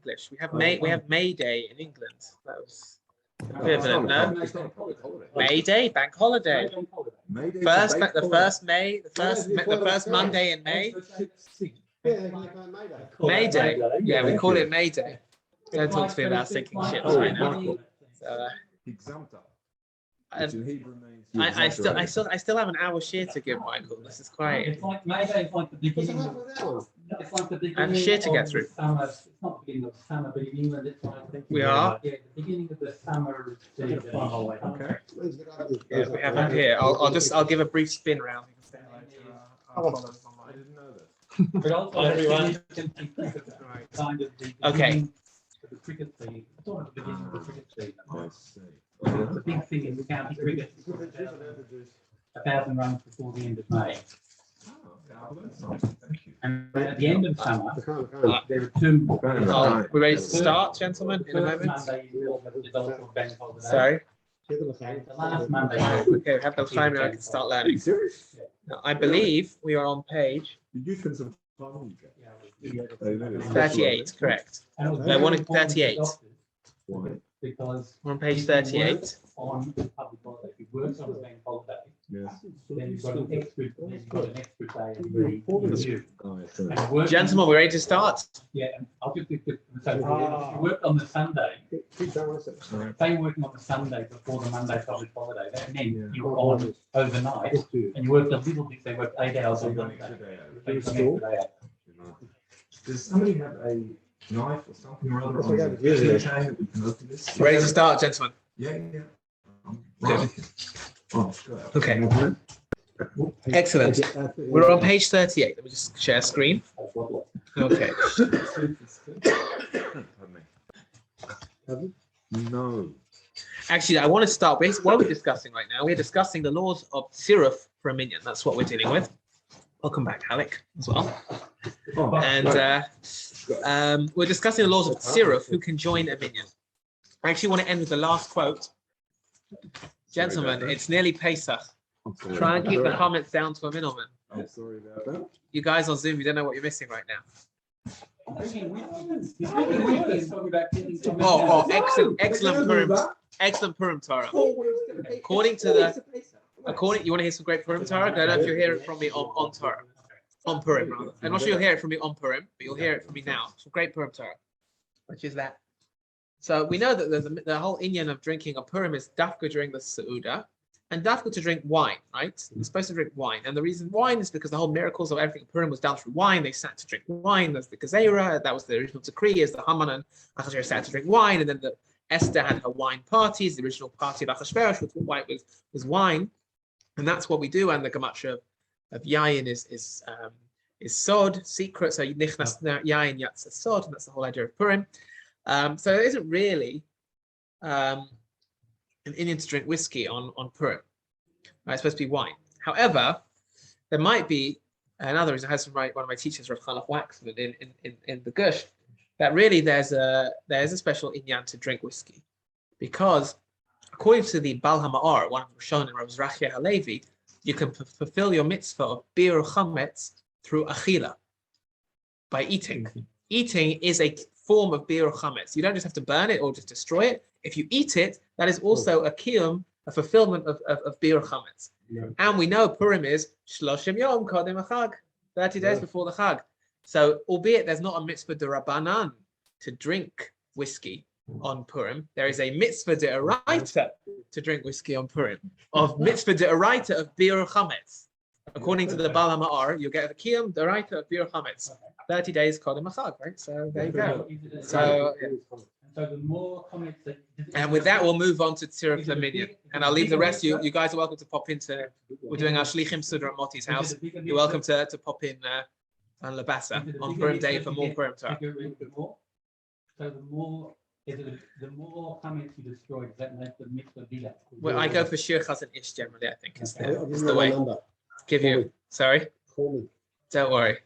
English. We have May Day in England. That was equivalent, no? May Day, bank holiday. The first Monday in May. May Day. Yeah, we call it May Day. Don't talk to me about sinking ships right now. I still have an hour share to give, Michael. This is quite. It's like May Day is like the beginning of. It's like the beginning. And share to get through. Summer. It's not the beginning of summer, but in England it's like. We are. Yeah, the beginning of the summer season. Okay. Yeah, we have it here. I'll give a brief spin round. I didn't know that. But also everyone kind of the okay. The cricket season. It's all at the beginning of the cricket season. I see. The big thing in the county cricket. 1,000 runs before the end of May. Thank you. And at the end of summer, there are two. We're ready to start, gentlemen, in a moment. Sorry. The last Monday. Okay, we have the time now. I can start learning. Now, I believe we are on page 38, correct. No, 138. Why? Because We're on page 38. on public holiday, if you work on a bank holiday, Yes. then you've got an extra day in review. Oh, I see. And work- Gentlemen, we're ready to start. Yeah, and I'll just so if you work on the Sunday, say working on the Sunday before the Monday public holiday, that meant you were on overnight and you worked a little bit, they worked 8 hours on Monday. Take an extra day out. Does somebody have a knife or something or other? Chain that we can open this? Ready to start, gentlemen. Yeah. Right. Oh, good. Okay. Excellent. We're on page 38. Let me just share screen. Okay. Pardon me. No. Actually, I want to start with what are we discussing right now? We're discussing the laws of Tziruf for a minion. That's what we're dealing with. Welcome back, Alec, as well. Oh, And we're discussing the laws of Tziruf, who can join a minion. I actually want to end with the last quote. Gentlemen, it's nearly Pesach. Try and keep the comments down to a minimum. I'm sorry about that. You guys on Zoom, you don't know what you're missing right now. Oh, excellent Purim Torah. According, you want to hear some great Purim Torah? I don't know if you'll hear it from me on Torah. On Purim, rather. I'm not sure you'll hear it from me on Purim, but you'll hear it from me now. Some great Purim Torah. Which is that? So we know that the whole inyan of drinking on Purim is dafka during the Seudah, and dafka to drink wine, right? You're supposed to drink wine. And the reason wine is because the whole miracles of everything Purim was done through wine. They sat to drink wine. There's the Gezerah. That was the original decree, is the Haman and Achashverosh sat to drink wine. And then the Esther had her wine parties. The original party of Achashverosh was wine. And that's what we do. And the gematria of yayin is sod, secret. So nichnas yayin yatsa sod, and that's the whole idea of Purim. So it isn't really an Indian to drink whiskey on Purim. Right? It's supposed to be wine. However, there might be another reason. I had one of my teachers, Rav Chalaf Waxman, in the Gush, that really there's a special Indian to drink whiskey, because according to the Bal HaMa'or, one of the Rishonim, Rav Zrachia Halevi, you can fulfill your mitzvah of bir chametz through achila, by eating. Eating is a form of bir chametz. You don't just have to burn it or just destroy it. If you eat it, that is also a kiyum, a fulfillment of bir chametz. Yeah. And we know Purim is shloshim yom kodem chag, 30 days before the chag. So, albeit there's not a mitzvah d'Rabbanan to drink whiskey on Purim, there is a mitzvah d'oraita to drink whiskey on Purim, of mitzvah d'oraita of bir chametz. According to the Bal HaMa'or, you get a kiyum d'oraita of bir chametz. 30 days kodem chag, right? So there you go. So, so the more comments that, and with that, we'll move on to Tziruf Laminion. And I'll leave the rest. You guys are welcome to pop into. We're doing our Shlichim Suda at Moti's house. You're welcome to pop in on Labasa on Purim Day for more Purim Torah. So the more comments you destroy, does that make the mitzvah bigger? Well, I go for Shir Chaz and Ish generally. I think is the way. Give you. Sorry. Don't worry.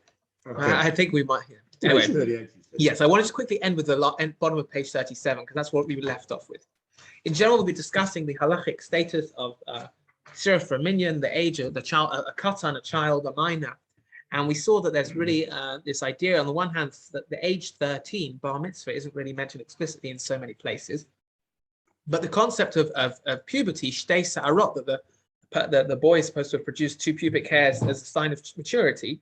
Okay. I think we might. Anyway. Yes, I wanted to quickly end with the bottom of page 37, because that's what we left off with. In general, we'll be discussing the halachic status of Tziruf for a minion, the age of the child, a katan, a child, a minor, And we saw that there's really this idea, on the one hand, that the age 13, bar mitzvah, isn't really mentioned explicitly in so many places. But the concept of puberty, shtei sa'arot, that the boy is supposed to have produced 2 pubic hairs as a sign of maturity,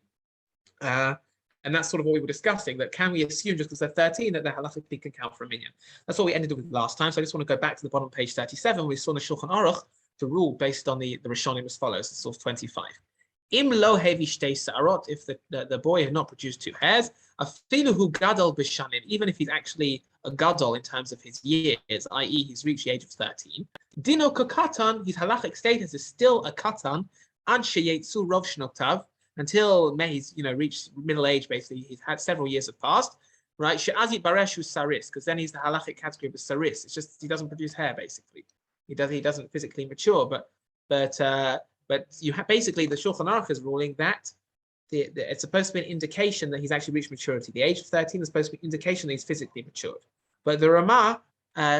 and that's sort of what we were discussing, that can we assume just because they're 13 that they halachically can count for a minyan? That's what we ended with last time. So I just want to go back to the bottom of page 37. We saw in the Shulchan Aruch the rule based on the Rishonim as follows, source 25. Im lo hevi shtei sa'arot, if the boy had not produced 2 hairs, afilu hu gadol b'shanim, even if he's actually a gadol in terms of his years, i.e. he's reached the age of 13. Dino kakatan, his halachic status is still a katan, ad sheyetzu rov shnotav, until he's reached middle age. Basically, he's had several years have passed, right? She'azit bareshu saris, because then he's the halachic category of a saris. It's just he doesn't produce hair. Basically, he doesn't physically mature. But you have basically the Shulchan Aruch is ruling that it's supposed to be an indication that he's actually reached maturity. The age of 13 is supposed to be an indication that he's physically matured. But the Ramah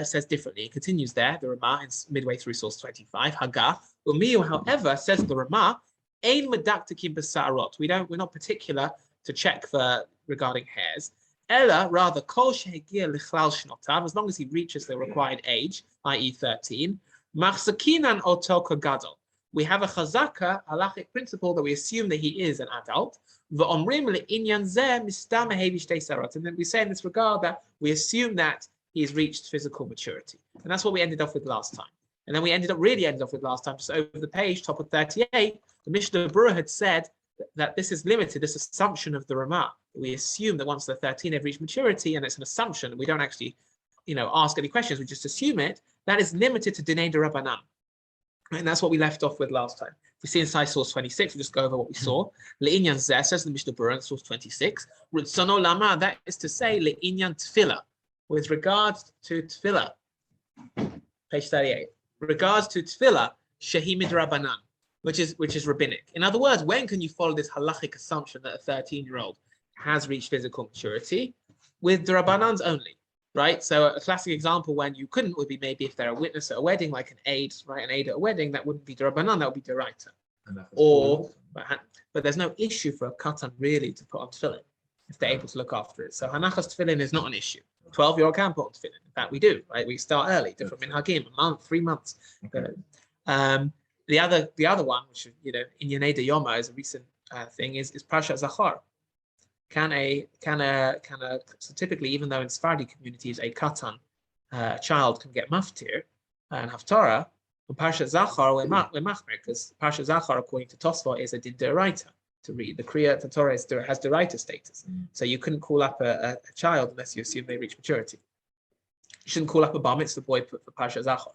says differently. It continues there. The Ramah is midway through source 25. Haggah. Umiyu, however, says the Ramah, Ein medaktikim b'sa'arot. We're not particular to check for regarding hairs. Ella, rather, kol shehegia lichlal shnotav, as long as he reaches the required age, i.e. 13, machzakinan oto kagadol. We have a chazaka, halachic principle, that we assume that he is an adult. V'omrim le'inyan zeh mistam hevi shtei sa'arot. And then we say in this regard that we assume that he's reached physical maturity. And that's what we ended off with last time. And then we ended up with last time, just over the page, top of 38, the Mishnah Berurah had said that this is limited, this assumption of the Ramah. We assume that once they're 13, they've reached maturity, and it's an assumption. We don't actually, ask any questions. We just assume it. That is limited to Dinei D'Rabbanan. And that's what we left off with last time. If we see inside source 26, we'll just go over what we saw. Le'inyan zeh, says the Mishnah Berurah in source 26. Ritzono lama, that is to say, le'inyan tefillah, with regards to tefillah. Page 38. Regards to tefillah, shehi midrabanan, which is rabbinic. In other words, when can you follow this halachic assumption that a 13-year-old has reached physical maturity? With drabanans only, right? So a classic example when you couldn't would be maybe if they're a witness at a wedding, like an aide, right? An aide at a wedding, that wouldn't be drabanan, that would be deraita. But there's no issue for a katan really to put on tefillin if they're able to look after it. So hanachas tefillin is not an issue. 12-year-old can put on tefillin. In fact, we do, right? We start early, different minhagim, a month, 3 months. Okay. The other one, which in Yanei de Yoma is a recent thing, is Parshat Zachar. So typically, even though in Sephardi communities a katan child can get maftir and haftarah, on Parshat Zachar we're machmer, because Parshat Zachar, according to Tosfot, is a din deraita to read. The Kriya, the Torah has deraita status, so you couldn't call up a child unless you assume they reach maturity. You shouldn't call up a bar mitzvah boy for Parshat Zachar.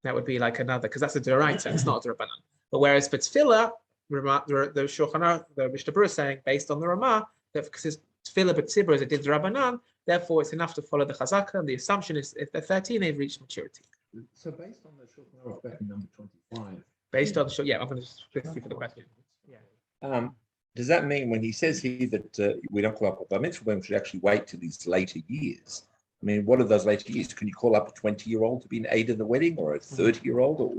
That would be like another, because that's a deraita, it's not a derabanan. But whereas for tefillah, the Shulchan Aruch, the Mishnah Berurah is saying, based on the Ramah, that because tefillah b'tzibur is a din derabanan, therefore it's enough to follow the chazaka, and the assumption is if they're 13, they've reached maturity. So based on the Shulchan Aruch back in number 25. Based on the I'm going to just quickly for the question. Yeah. Does that mean when he says here that we don't call up a bar mitzvah, we should actually wait till his later years? I mean, what are those later years? Can you call up a 20-year-old to be an aide in the wedding, or a 30-year-old, or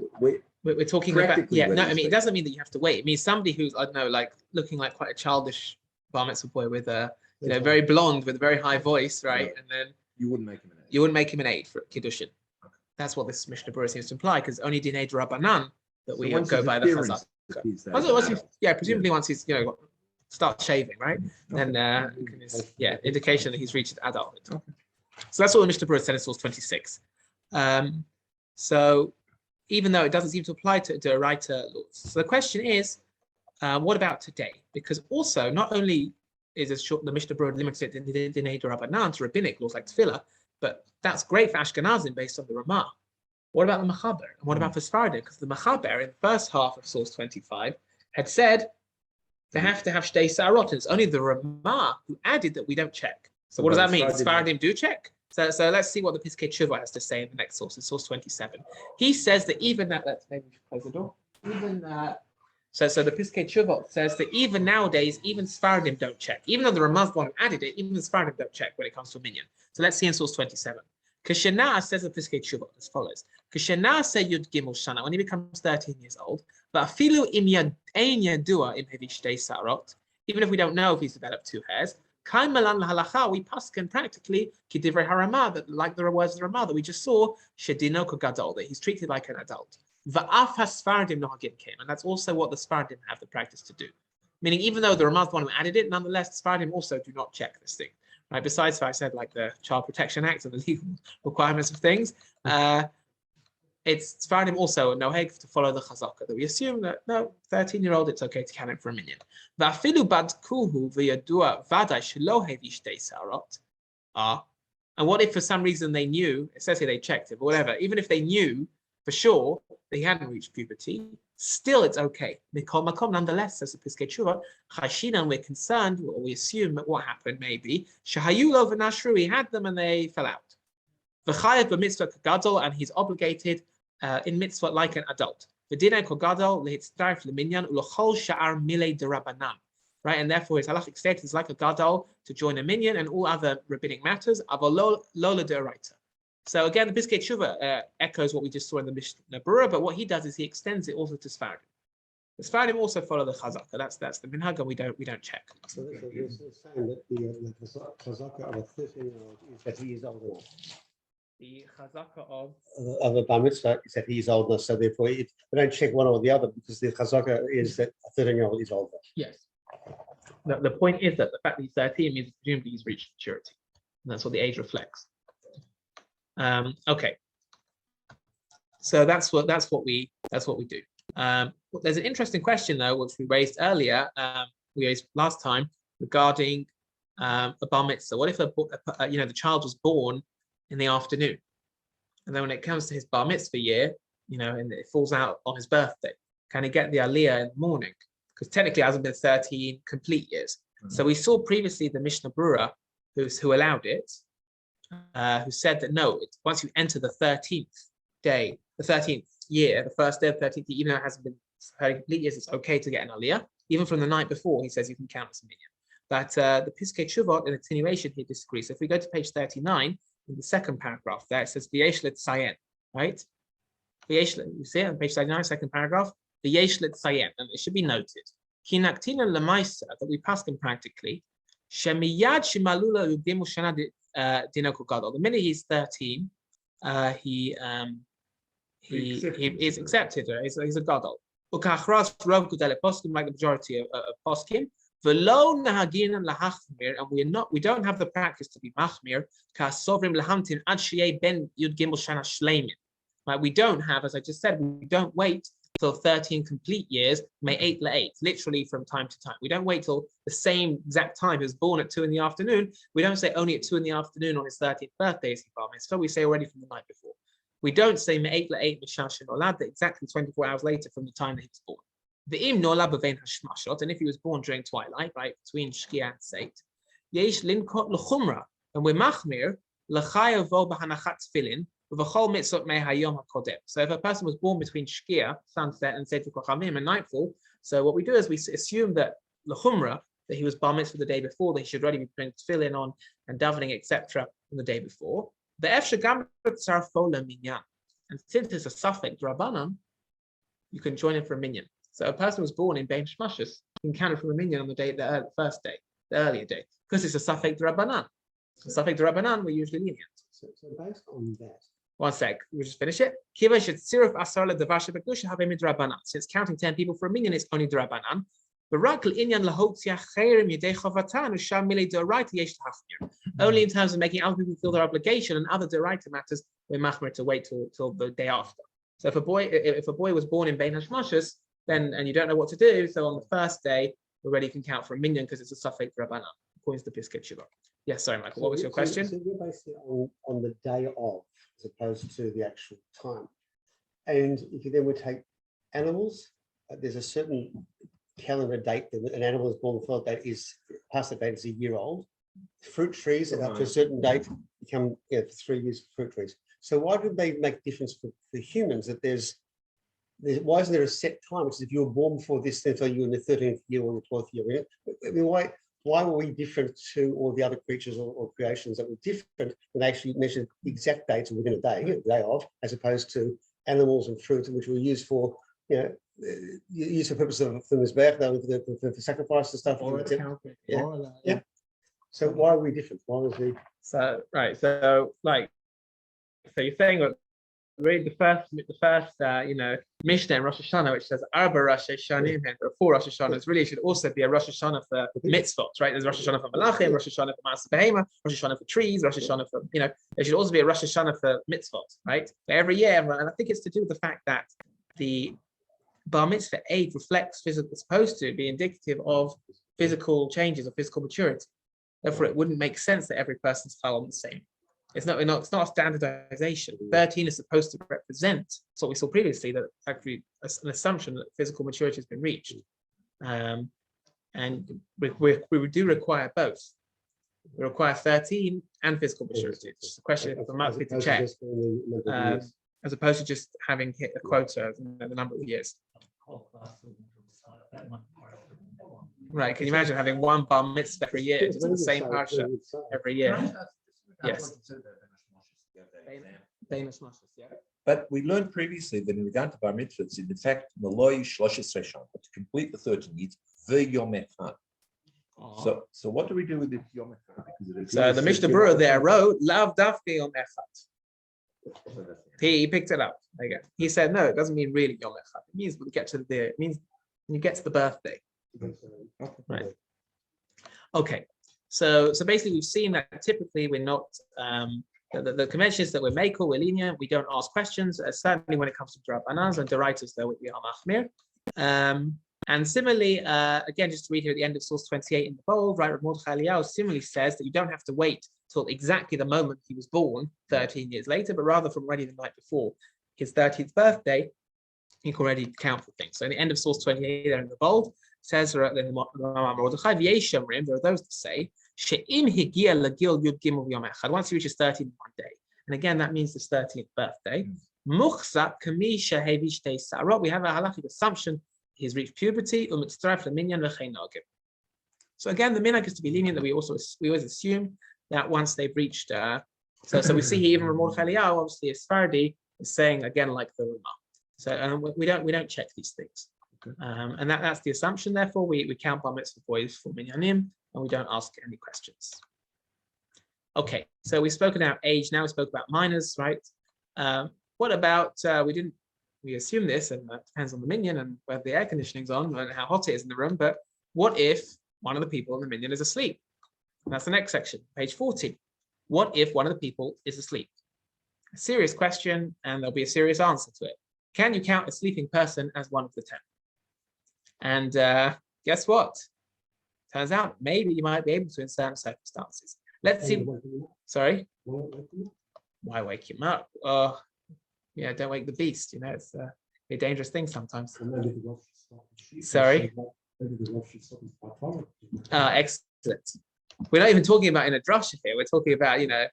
we're talking about? Yeah, no, I mean, it doesn't mean that you have to wait. It means somebody who's, I don't know, like looking like quite a childish bar mitzvah boy with a, very blonde with a very high voice, right? And then you wouldn't make him an aide. You wouldn't make him an aide for kiddushin. Okay. That's what this Mishnah Berurah seems to imply, because only dinei d'Rabbanan that we go by the chazak. Yeah, presumably once he's starts shaving, right? Then indication that he's reached adulthood. Okay. So that's what the Mishnah Berurah said in source 26. So even though it doesn't seem to apply to deraita laws, so the question is, what about today? Because also, not only is the Mishnah Berurah limited in Dinei D'Rabbanan to rabbinic laws like tefillah, but that's great for Ashkenazim based on the Ramah. What about the Machaber? And what about for Sephardim? Because the Machaber in the first half of source 25 had said they have to have shtei sa'arot, and it's only the Ramah who added that we don't check. So what does that mean? Sephardim do check? So let's see what the Piskei Tzurba has to say in the next source, in source 27. He says that even that, maybe we should close the door. So the Piskei Tzurba says that even nowadays, even Sephardim don't check. Even though the Ramah's one added it, even the Sephardim don't check when it comes to a minyan. So let's see in source 27. Kashana says the Piskei Tzurba as follows. Kshena said Yud Gimel Shana, when he becomes 13 years old, but Afilu im Ein Yadua im Hevi Shtei Sarot, even if we don't know if he's developed 2 hairs, Kai Malan Lahalacha, we paskin practically Kidivrei Harama, that like the words of the Ramah that we just saw, Shedino Kogadol, that he's treated like an adult. Va'af Hasfardim Nohagim came, and that's also what the Sfardim have the practice to do. Meaning, even though the Ramah is the one who added it, nonetheless, the Sfardim also do not check this thing. Right? Besides what I said, like the Child Protection Act and the legal requirements of things, it's Sfardim also no heg to follow the chazaka that we assume that no 13-year-old it's okay to count it for a minyan. And what if for some reason they knew, it says here they checked it, but whatever, even if they knew for sure that he hadn't reached puberty, still it's okay. Nonetheless, says the Piskei Tshuva, Chashinan, we're concerned, or we assume that what happened maybe, Shahayu lo v'nashru, he had them and they fell out. V'chayev b'mitzvah kagadol, and he's obligated in mitzvah like an adult. V'dinei kagadol lehitztarif leminyan u'lechol sha'ar milei derabanan. Right, and therefore his halachic status is like a gadol to join a minyan and all other rabbinic matters. Avol lola deraita. So again, the Piskei Tshuva echoes what we just saw in the Mishnah Berurah, but what he does is he extends it also to Sfardim. The Sfardim also follow the chazaka. That's the minhag, and we don't check. So you're saying that the chazaka of a 13-year-old is that he is old enough. The chazaka of A bar mitzvah is that he is old enough, so therefore they don't check one or the other because the chazaka is that a 13-year-old is older. yes. The point is that the fact that he's 13 means presumably he's reached maturity, and that's what the age reflects. Okay. So that's what we do. There's an interesting question though, which we raised earlier. We raised last time regarding a bar mitzvah. What if the child was born in the afternoon, and then when it comes to his bar mitzvah year, and it falls out on his birthday, can he get the aliyah in the morning? Because technically it hasn't been 13 complete years. Mm-hmm. So we saw previously the Mishnah Berurah who allowed it, who said that no, once you enter the 13th day, the 13th year, the first day of the 13th year, even though it hasn't been 30 complete years, it's okay to get an aliyah. Even from the night before, he says you can count as a minyan. But the Piskei Tshuva, in attenuation, he disagrees. So if we go to page 39, in the second paragraph there, it says V'yeshlet Sayen, right? V'yeshlet, you see it on page 39, second paragraph, V'yeshlet Sayen, and it should be noted. Kinaktina lemaisa, that we pass him practically. Shemiyad shimalula udimu shana dinoko gadol. The minute he's 13, he is accepted. He's a gadol. Ukachras rov gudele poskim, like the majority of poskim. V'lo nahagin lahachmir, and we don't have the practice to be machmir. Kasovrim lahamtin ad sheyeh ben yud gimel shana shleimin. Right? We don't have, as I just said, we don't wait till 13 complete years, may 8 la 8, literally from time to time. We don't wait till the same exact time. He was born at 2 in the afternoon. We don't say only at 2 in the afternoon on his 13th birthday is he bar mitzvah. We say already from the night before. We don't say may 8 la 8 mishashin olad, exactly 24 hours later from the time that he was born. The im nola bevein hashmashot, and if he was born during twilight, right, between shkia and seit, yesh linkot lechumra, and we're machmir lechayavo b'hanachat tefillin. So if a person was born between Shkia, sunset, and Seitu Kochamim and nightfall, so what we do is we assume that L'chumra, that he was bar mitzvah the day before, that he should already be putting tefillin on and davening, etc. on the day before. The Efshagam Tzarfola Minyan. And since it's a suffix Drabanan, you can join it for a minyan. So a person was born in Bein Shmashus, you can count it from a minyan on the first day, the earlier day, because it's a suffix Drabanan. A suffix Drabanan, we're usually lenient. So based on that. One sec, we'll just finish it. Since counting 10 people for a minyan is only drabanan. Only in terms of making other people feel their obligation and other deraita matters, we're machmer to wait till the day after. So if a boy was born in Bein Hashmashus, then and you don't know what to do, so on the first day already can count for a minyan because it's a suffix drabanan, according to the Piskei Tshuva. Yes, sorry, Michael. What was your question? So you're basically on the day of, as opposed to the actual time. And if you then would take animals, there's a certain calendar date that an animal is born before that is past that date is a year old. Fruit trees up to a certain date become 3 years fruit trees. So why do they make difference for humans that why isn't there a set time? Which is if you were born before this, then so you're in the 13th year or the 12th year. I mean, why why were we different to all the other creatures or creations that were different when they actually measured exact dates within a day, the day of, as opposed to animals and fruit, which were used for, used for purpose of the Mizbeach, for sacrifice and stuff. Yeah. So why are we different? Why was we? So you're saying that read the first Mishnah in Rosh Hashanah, which says Arba Rosh Hashanah, or 4 Rosh Hashanahs. Really, it should also be a Rosh Hashanah for mitzvot, right? There's Rosh Hashanah for Malachim, Rosh Hashanah for Maaseh Behema, Rosh Hashanah for trees, Rosh Hashanah for there should also be a Rosh Hashanah for mitzvot, right? But every year, and I think it's to do with the fact that the Bar Mitzvah age reflects physical, it's supposed to be indicative of physical changes or physical maturity. Therefore, it wouldn't make sense that every person's fell on the same. It's not a standardization. 13 is supposed to represent, that's what we saw previously, that actually an assumption that physical maturity has been reached. And we do require both. We require 13 and physical maturity. It's just a question of the monthly to check, as opposed to just having hit a quota, the number of years. Right, can you imagine having one bar mitzvah every year, just the same parsha every year? Yes. But we learned previously that in regard to bar mitzvahs, in fact, Maloi Shloshes Reshon, but to complete the 13 years, the Yom Echad. So what do we do with this Yom Echad? So the Mishnah Berurah there wrote, Lav Dafke Yom Echad. He picked it up. There you go. He said, no, it doesn't mean really Yom Echad. It means when you get to it means when you get to the birthday. Right. Okay. So basically, we've seen that typically we're not the convention is that we're makel, we're lenient, we don't ask questions. Certainly when it comes to Drabanans and Deraitos, though, we are machmir. And similarly, again, just to read here at the end of source 28 in the bold, right? Rav Mordechai Eliyahu similarly says that you don't have to wait till exactly the moment he was born, 13 years later, but rather from already the night before his 30th birthday, you can already count for things. So in the end of source 28 there in the bold, says there are those that say once he reaches 13 one day, and again that means his 13th birthday. We have a halakhic assumption he's reached puberty. So again, the minhag is to be lenient, that we always assume that once they've reached so we see here even Rav Mordechai Eliyahu, obviously a Sephardi, is saying again like the Ramah. So we don't check these things. And that's the assumption. Therefore, we count bar mitzvah boys for minyanim, and we don't ask any questions. Okay, so we've spoken about age. Now we spoke about minors, right? What about we assume this, and that depends on the minyan and whether the air conditioning's on and how hot it is in the room. But what if one of the people in the minyan is asleep? And that's the next section, page 40. What if one of the people is asleep? A serious question, and there'll be a serious answer to it. Can you count a sleeping person as one of the 10? And guess what? Turns out maybe you might be able to in certain circumstances. Let's see. Sorry? Why wake him up? Yeah, don't wake the beast. It's a dangerous thing sometimes. Sorry? Excellent. We're not even talking about in a drasha here. We're talking about, the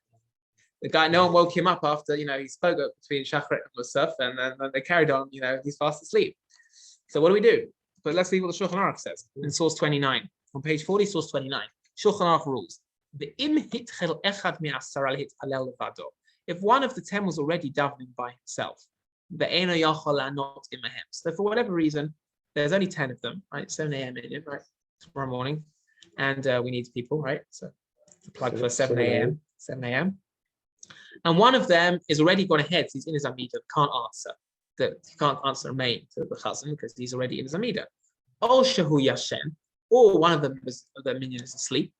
guy, no one woke him up after, he spoke up between Shachrit and Musaf, and then they carried on, he's fast asleep. So what do? But let's see what the Shulchan Aruch says in source 29. On page 40, source 29. Shulchan Aruch rules. If one of the 10 was already davening by himself, so for whatever reason, there's only 10 of them, right? 7 a.m. right? Tomorrow morning. And we need people, right? So the plug for 7 a.m. 7 a.m. And one of them is already gone ahead, so he's in his Amida, can't answer. That he can't answer main to the chazan because he's already in his Amida. Or Shahu Yashem, or one of them the minion is asleep.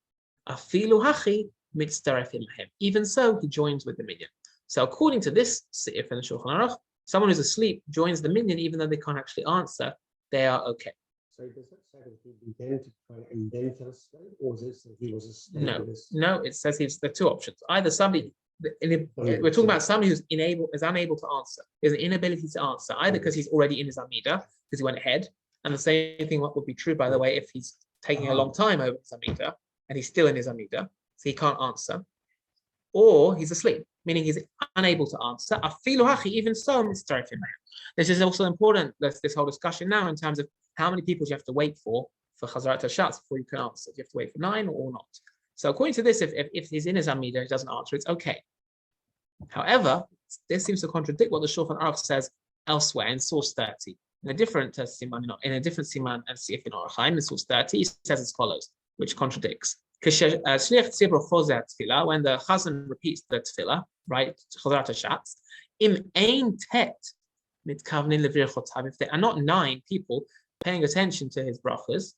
Afilu Hachi mitzdaref him. Even so, he joins with the minion. So according to this Seif and the Shulchan Aruch, someone who's asleep joins the minion even though they can't actually answer, they are okay. So does that say that he began to pray and then fell asleep, or is it that he was asleep? No, it says there are two options. Either somebody, we're talking about somebody who's unable to answer. There's an inability to answer, either because he's already in his Amida, because he went ahead, and the same thing would be true, by the way, if he's taking a long time over his Amida, and he's still in his Amida, so he can't answer, or he's asleep, meaning he's unable to answer. Even so, this is also important, this whole discussion now in terms of how many people do you have to wait for for Chazarat Hashatz before you can answer. You have to wait for 9 or not. So according to this, if he's in his Amida, he doesn't answer, it's okay. However, this seems to contradict what the Shulchan Aruch says elsewhere in source 30. In a different siman, and see if in Orach Chaim, in source 30, he says as follows, which contradicts. When the Chazan repeats the tefillah, right, Chazarat Hashatz, im ein tet mitkavnin levirchotav, if there are not 9 people paying attention to his brachas,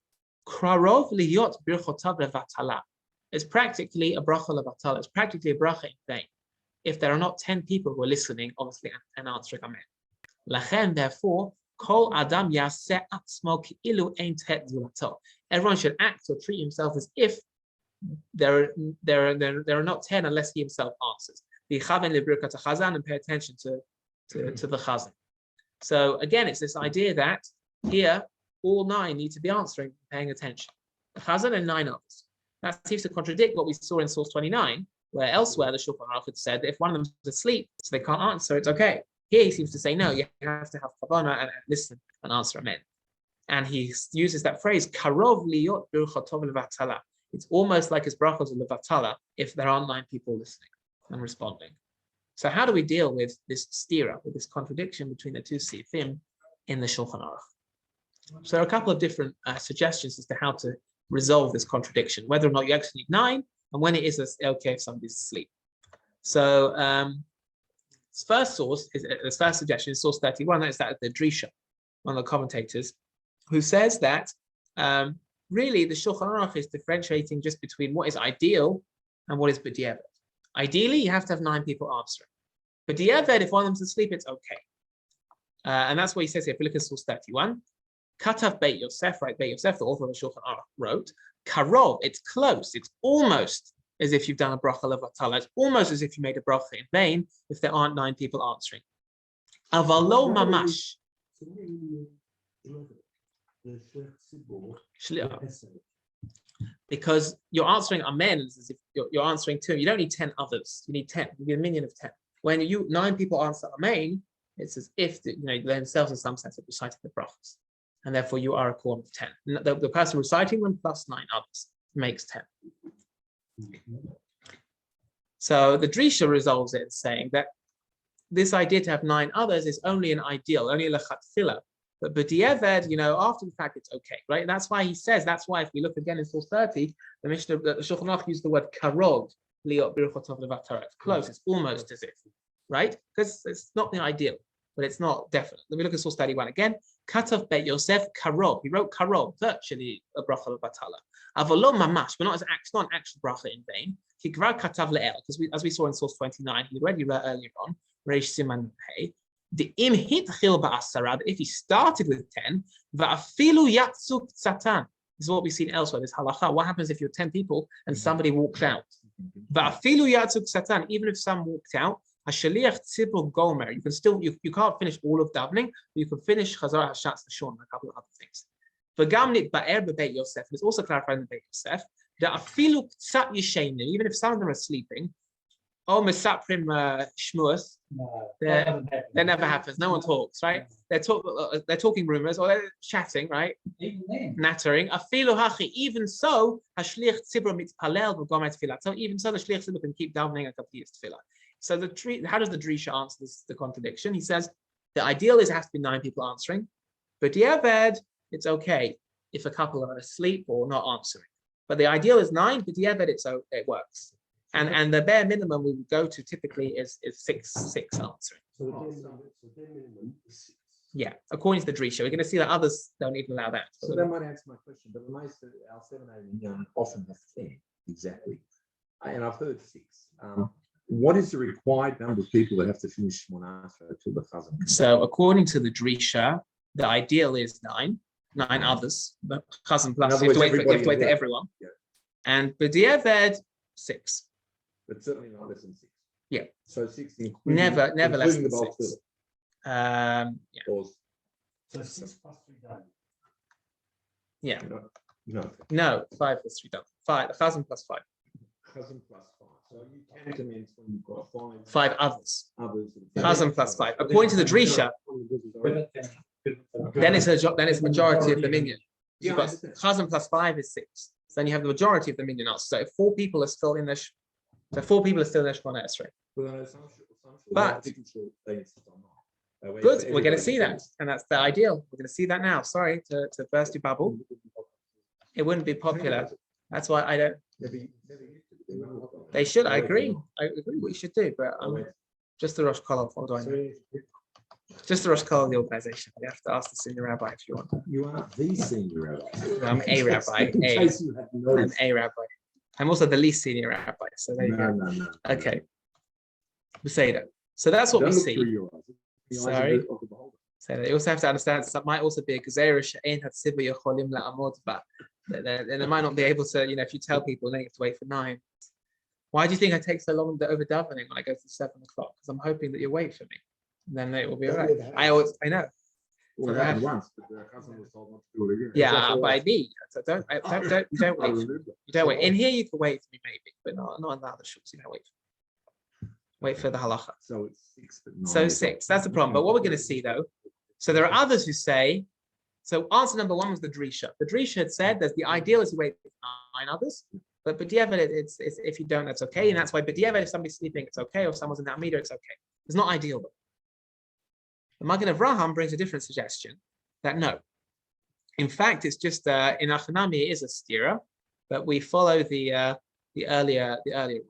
krarov liyot birchotav levatala. It's practically a bracha levatala. It's practically a bracha in vain. If there are not 10 people who are listening, obviously, and answering amen. Lachen, therefore, kol adam yaseh atzmo ki'ilu ein tet zulato. Everyone should act or treat himself as if there are not 10 unless he himself answers. V'chaven lebrikat hachazan, and pay attention to the chazan. So again, it's this idea that here all 9 need to be answering, paying attention. The chazan and 9 others. That seems to contradict what we saw in source 29, where elsewhere the Shulchan Aruch had said that if one of them is asleep, so they can't answer, it's okay. Here he seems to say, no, you have to have kavanah and listen and answer amen. And he uses that phrase, karov liyot birchotov levatala. It's almost like his brachos of levatala if there aren't 9 people listening and responding. So how do we deal with this stira, with this contradiction between the 2 sifim in the Shulchan Aruch? So there are a couple of different suggestions as to how to resolve this contradiction, whether or not you actually need 9, and when it is okay if somebody's asleep. So this first suggestion is source 31, that is that of the Drisha, one of the commentators, who says that really the Shulchan Aruch is differentiating just between what is ideal and what is b'diavad. Ideally, you have to have 9 people answering. B'diavad, if one of them's asleep, it's okay. And that's what he says here. If we look at source 31, Katav Beit Yosef, right? Beit Yosef, the author of the Shulchan Aruch, wrote, Karov, it's close. It's almost as if you've done a bracha levatala. It's almost as if you made a bracha in vain if there aren't 9 people answering. Avalo mamash. Because you're answering amen as if you're answering to him. You don't need 10 others. You need 10. You need a minion of 10. When 9 people answer amen, it's as if they themselves in some sense have recited the brachas. And therefore you are a quorum of 10. The person reciting them plus 9 others makes 10. So the Drisha resolves it saying that this idea to have 9 others is only an ideal, only a lechatchila. But b'diavad, after the fact, it's okay, right? That's why he says, that's why if we look again in source 30, the Mishnah, the Shulchan Aruch used the word karog, liot birchotov levatara. It's close, it's almost as if, right? Because it's not the ideal, but it's not definite. Let me look at source 31 again. Katav Beit Yosef karog. He wrote karog, virtually a bracha levatala. Avolo mamash, but not an actual bracha in vain. Kikvar katav le'el, because as we saw in source 29, he already read earlier on, Reish Siman Pei. The im hitchil ba'asara, if he started with 10, va'afilu yatzuk tzatan. This is what we've seen elsewhere. This halacha. What happens if you're 10 people and somebody walks out? Va'afilu yatzuk tzatan. Even if some walked out, hashaliach tzibur gomer. You can still you can't finish all of davening, but you can finish chazar hashatz l'shon and a couple of other things. V'gamnit ba'er b'beit Yosef. It's also clarified in the Beit Yosef that afilu tzat yishenu. Even if some of them are sleeping. Oh, misaprim shmuas. That never happens. No one talks, right? They're talking rumors or they're chatting, right? Nattering. Afilu hachi. Even so, hashliach tzibur mitpalel v'gomer tefillah. So even so, the shliach tzibur can keep davening and complete his tefillah. So how does the Drisha answer the contradiction? He says the ideal is it has to be 9 people answering, but diavad, it's okay if a couple are asleep or not answering. But the ideal is 9, but diavad, it works. And the bare minimum we would go to typically is 6 answering. So the minimum is 6. Yeah, according to the Drisha, we're going to see that others don't even allow that. So that might answer my question, but most of our 7, 8, and often have 10 exactly, and I've heard 6. What is the required number of people that have to finish Monasra to the Chazan? So according to the Drisha, the ideal is 9 others, but Chazan plus you have to wait to everyone. Yeah. And B'diavad 6. But certainly not less than 6. Yeah. So 6 including, never less than the 6. Yeah. So 6 plus 3 done. Yeah. No. 5 plus 3 done. 5. 1,000 plus 5. 1,000 plus 5. So you can commence when you've got 5 others. 5. 1,000 plus 5. According to the Drisha, then it's majority of the minion. You've got Chazan plus 5 is 6. So then you have the majority of the minyan also. So if 4 people are still in the Shemona Esrei. But good, we're going to see that, and that's the ideal. We're going to see that now. Sorry to burst your bubble. It wouldn't be popular. That's why I don't. They should. I agree. I agree. What you should do, but just the Rosh Kol. What do I know? Just the Rosh Kol of the organization. You have to ask the senior rabbi if you want. You are the senior rabbi. No, I'm a rabbi. I'm a rabbi. I'm also the least senior rabbi. So there you go. No. Okay. We say that. So that's what we see. Sorry. So you also have to understand that might also be a gezerah she'ein hatziva yocholim la'amod ba. Then they might not be able to, if you tell people then you have to wait for 9. Why do you think I take so long over davening when I go to 7 o'clock? Because I'm hoping that you wait for me. Then it will be all right. I know. Well, that happened once, but the cousin was told not to do it again. Yeah, by me. So don't wait. You don't wait. You don't wait. In here you can wait for me maybe, but not in the other shults. You don't wait. Wait for the halacha. So it's 6, but 9. So 6. That's the problem. But what we're going to see though. So there are others who say. So answer number 1 was the drisha. The drisha had said that the ideal is to wait for 9 others. But b'diavad, it's if you don't, that's okay. And that's why b'diavad, if somebody's sleeping, it's okay. Or if someone's in that meter, it's okay. It's not ideal though. The Magen Avraham brings a different suggestion that no. In fact, it's just in Achanami it is a stira, but we follow the earlier ruling.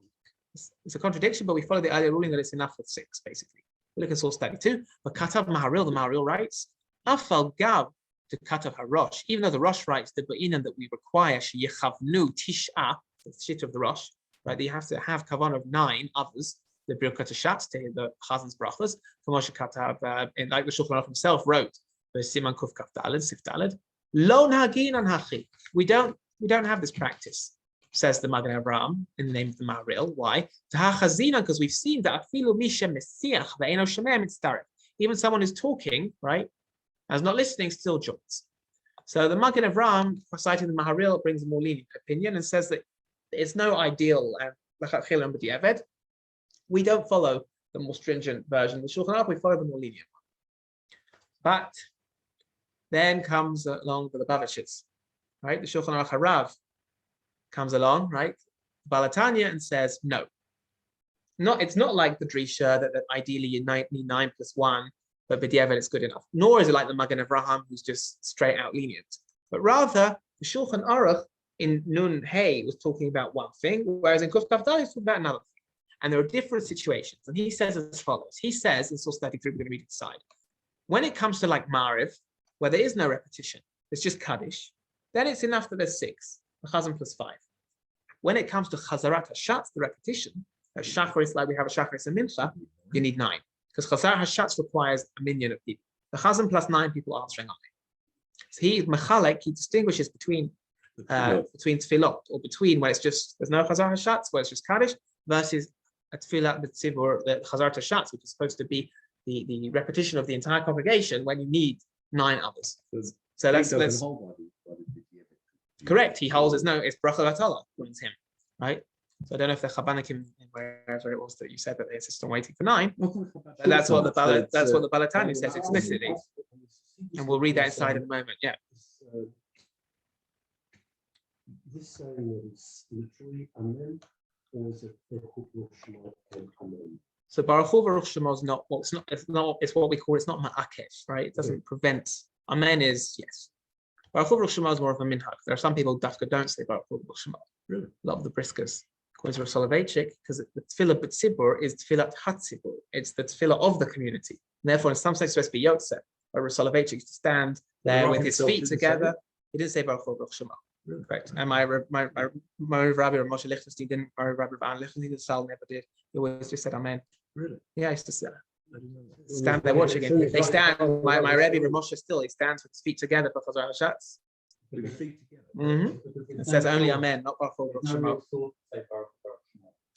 It's a contradiction, but we follow the earlier ruling that it's enough with 6, basically. We look at source study 2. But Katav Maharil, the Maharil writes, Afal Gav to Katav Harosh, even though the Rosh writes the Ba'inan that we require Sheyechavnu Tisha, the shit of the Rosh, right? That you have to have kavan of 9 others. The Birkat Hashatz, the Chazan's brachas, Kamosh Katav, and like the Shulchan Aruch himself wrote, the Siman Kuf Kaf Daled, Sif Daled, Lo Nagin an Hachi. We don't have this practice, says the Magen Avraham in the name of the Maharil. Why? Because we've seen that Afilu Misha Mesiach ve'eno Shemeh Mitzdarek. Even someone who's talking, right, as not listening, still joins. So the Magen Avraham, citing the Maharil, brings a more lenient opinion and says that it's no ideal and we don't follow the more stringent version of the Shulchan Aruch, we follow the more lenient one. But then comes along the Lubavitchers, right? The Shulchan Aruch Harav comes along, right? Balatanya and says, no. It's not like the Drisha that ideally you need 9 plus 1, but b'diavad it's good enough. Nor is it like the Magen Avraham who's just straight out lenient. But rather, the Shulchan Aruch in Nun Hey was talking about one thing, whereas in Kuf Kaf Daled he's talking about another thing. And there are different situations. And he says as follows. He says, in source 33, we're going to read it aside. When it comes to like Mariv, where there is no repetition, it's just Kaddish, then it's enough that there's 6, the Chazan plus 5. When it comes to Chazarat Hashatz, the repetition, that Shacharis, like we have a Shacharis and Mincha, you need 9. Because Chazarat Hashatz requires a minyan of people. The Chazan plus 9 people answering Amen. So he distinguishes between tefillot, or between where it's just, there's no Chazarat Hashatz, where it's just Kaddish, versus a tefillah b'tziv, or the Chazarat Hashatz, which is supposed to be the repetition of the entire congregation when you need 9 others. So that's correct. He holds it's bracha vatala wins him, right? So I don't know if the Chabanikim, wherever it was that you said that they insist on waiting for 9, but that's what the Balatani says explicitly, and we'll read that inside in a moment. Yeah. This saying is literally amen, or is it amen? So Baruch Hu Baruch Shemo is not. Well, it's what we call. It's not ma'akef, right? It doesn't prevent. Amen is yes. Baruch Hu Baruch Shemo is more of a minhag. There are some people dafka don't say Baruch Hu Baruch Shemo. Really? A lot of the briskers, according to Rav Soloveitchik, because the tefillah b'tzibur is tefillah hatzibur. It's the tefillah of the community. And therefore, in some sense, it's supposed to be yotzeh. But Rav Soloveitchik used to stand there with his feet together. He didn't say Baruch Hu Baruch Shemo. Really? Correct. And my Rabbi Moshe Lichtenstein didn't. My Rabbi Van Lichtenstein never did. He always just said Amen. Really? Yeah, I used to stand there watching it. They stand. My Rabbi Moshe still. He stands with his feet together for Chazarat Hashatz. With the feet together. Mm-hmm. It says only Amen, not Baruch Hu Baruch Shemo.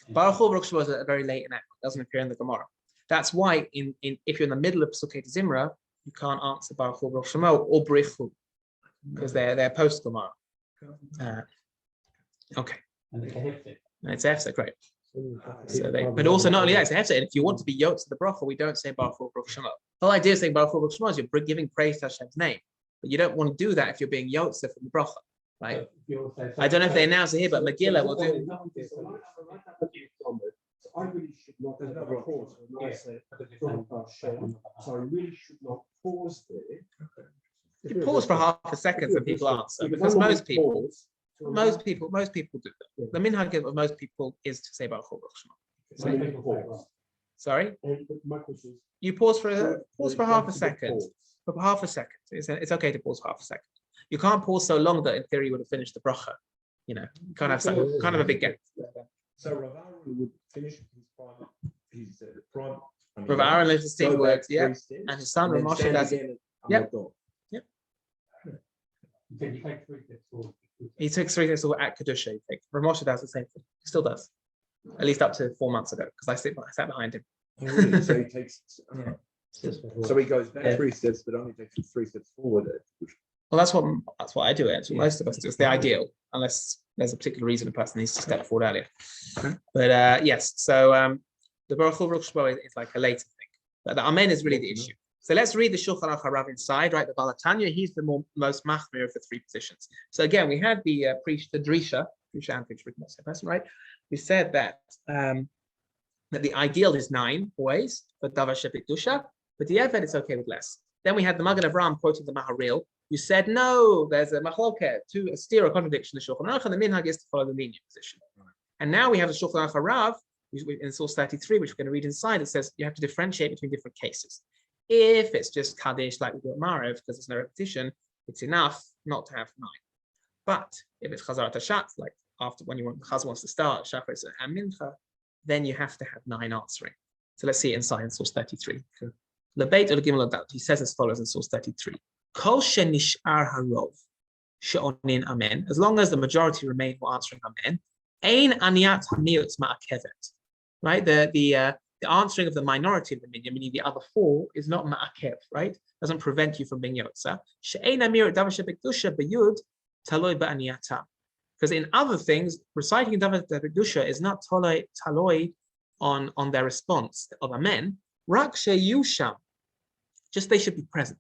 Baruch Hu Baruch Shemo is a very late enactment. It doesn't appear in the Gemara. That's why if you're in the middle of Pesukei Zimra, you can't answer Baruch Hu Baruch Shemo or Brich Hu, because they're post Gemara. Okay. And it's Efsek, great. So but also not only that, it's Efsek. And if you want to be yoked to the bracha, we don't say Baruch Hu Baruch Shemo. The whole idea of saying Baruch Hu Baruch Shemo is you're giving praise to Hashem's name. But you don't want to do that if you're being Yotze from the bracha, right? If you're, say, I don't know if they announce it here, but Megillah will do. I really should not. There's no pause. So I really should not pause there. You pause for half a second when people answer, because most people do that. The minhag of most people is to say Baruch Hu Baruch Shema. Sorry, My question is. you pause for half a second. For half a second, it's okay to pause for half a second. You can't pause so long that in theory you would have finished the bracha. You know, you can't have kind of a big gap. So Rav Aaron would finish his prime. Rav Aaron lives the same words, yeah, and his son Rav Moshe does. Yep. You take 3 steps forward. He took 3 days at Kedusha. Rav Moshe does the same thing. He still does, at least up to 4 months ago, because I sat behind him. Oh, really? So he takes. Yeah. So he goes back 3 steps, but only takes 3 steps forward. Well, that's what I do. It's what most of us do. It's the ideal, unless there's a particular reason a person needs to step forward earlier. But yes, so the Baruch Hu Baruch Shema is like a later thing, but the Amen is really the issue. So let's read the Shulchan Aruch Harav inside, right? The Balatanya, he's the most machmir of the 3 positions. So again, we had the Drisha and person, right? We said that that the ideal is 9 always for Davar Shebik Dusha, but the Eved it's okay with less. Then we had the Magen Avraham quoting the Maharil. You said no, there's a machloket, a steer or contradiction in the Shulchan Aruch, and the minhag is to follow the lenient position. And now we have the Shulchan Aruch Harav in source 33, which we're going to read inside. It says you have to differentiate between different cases. If it's just Kaddish, like we do at Marev, because there's no repetition, it's enough not to have 9. But if it's Chazarat Hashatz, like after when the Chaz wants to start Shachris and Mincha, then you have to have 9 answering. So let's see it inside in source 33. Lebeit Ul Gimel Adat, he says as follows in source 33. Kol shenishar harov she'onin amen. As long as the majority remain who are answering amen, ein aniyat hamiyot ma'akevet. Right, the answering of the minority of the minyan, meaning the other 4, is not ma'akev. Right, doesn't prevent you from being yotza. She'ein amirot davar shebekdusha beyud taloi ba'aniyatam. Because in other things, reciting davar shebekdusha is not taloi on their response of amen. Rak she'yusham, just they should be present.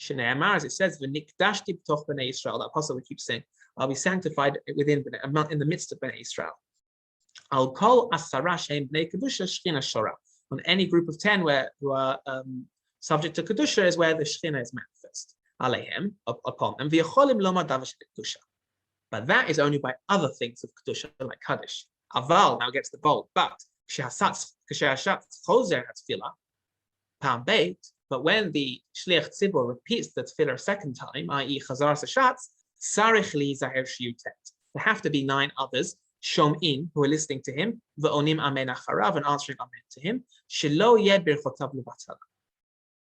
Shnei Amar, as it says, "V'nikdashti b'toch b'nei Yisrael." That apostle we keep saying, "I'll be sanctified within in the midst of b'nei Yisrael." I'll call asara she'em b'nei kedusha shchina shora. On any group of 10 who are subject to kedusha is where the shchina is manifest. Aleihem, upon them. V'yacholim lomar davar shebekdusha. But that is only by other things of kedusha, like kaddish. Aval now gets the bold, but k'shehashatz chozer hatfilah pam beit. But when the Shliach Tzibur repeats the tefillah a second time, i.e. Chazar Sashatz, Sarich Li Zahir Shiutet. There have to be 9 others, Shom'in, who are listening to him, V'onim Amen Acharav, and answering Amen to him, Shelo Yeh Birchotav Levatala.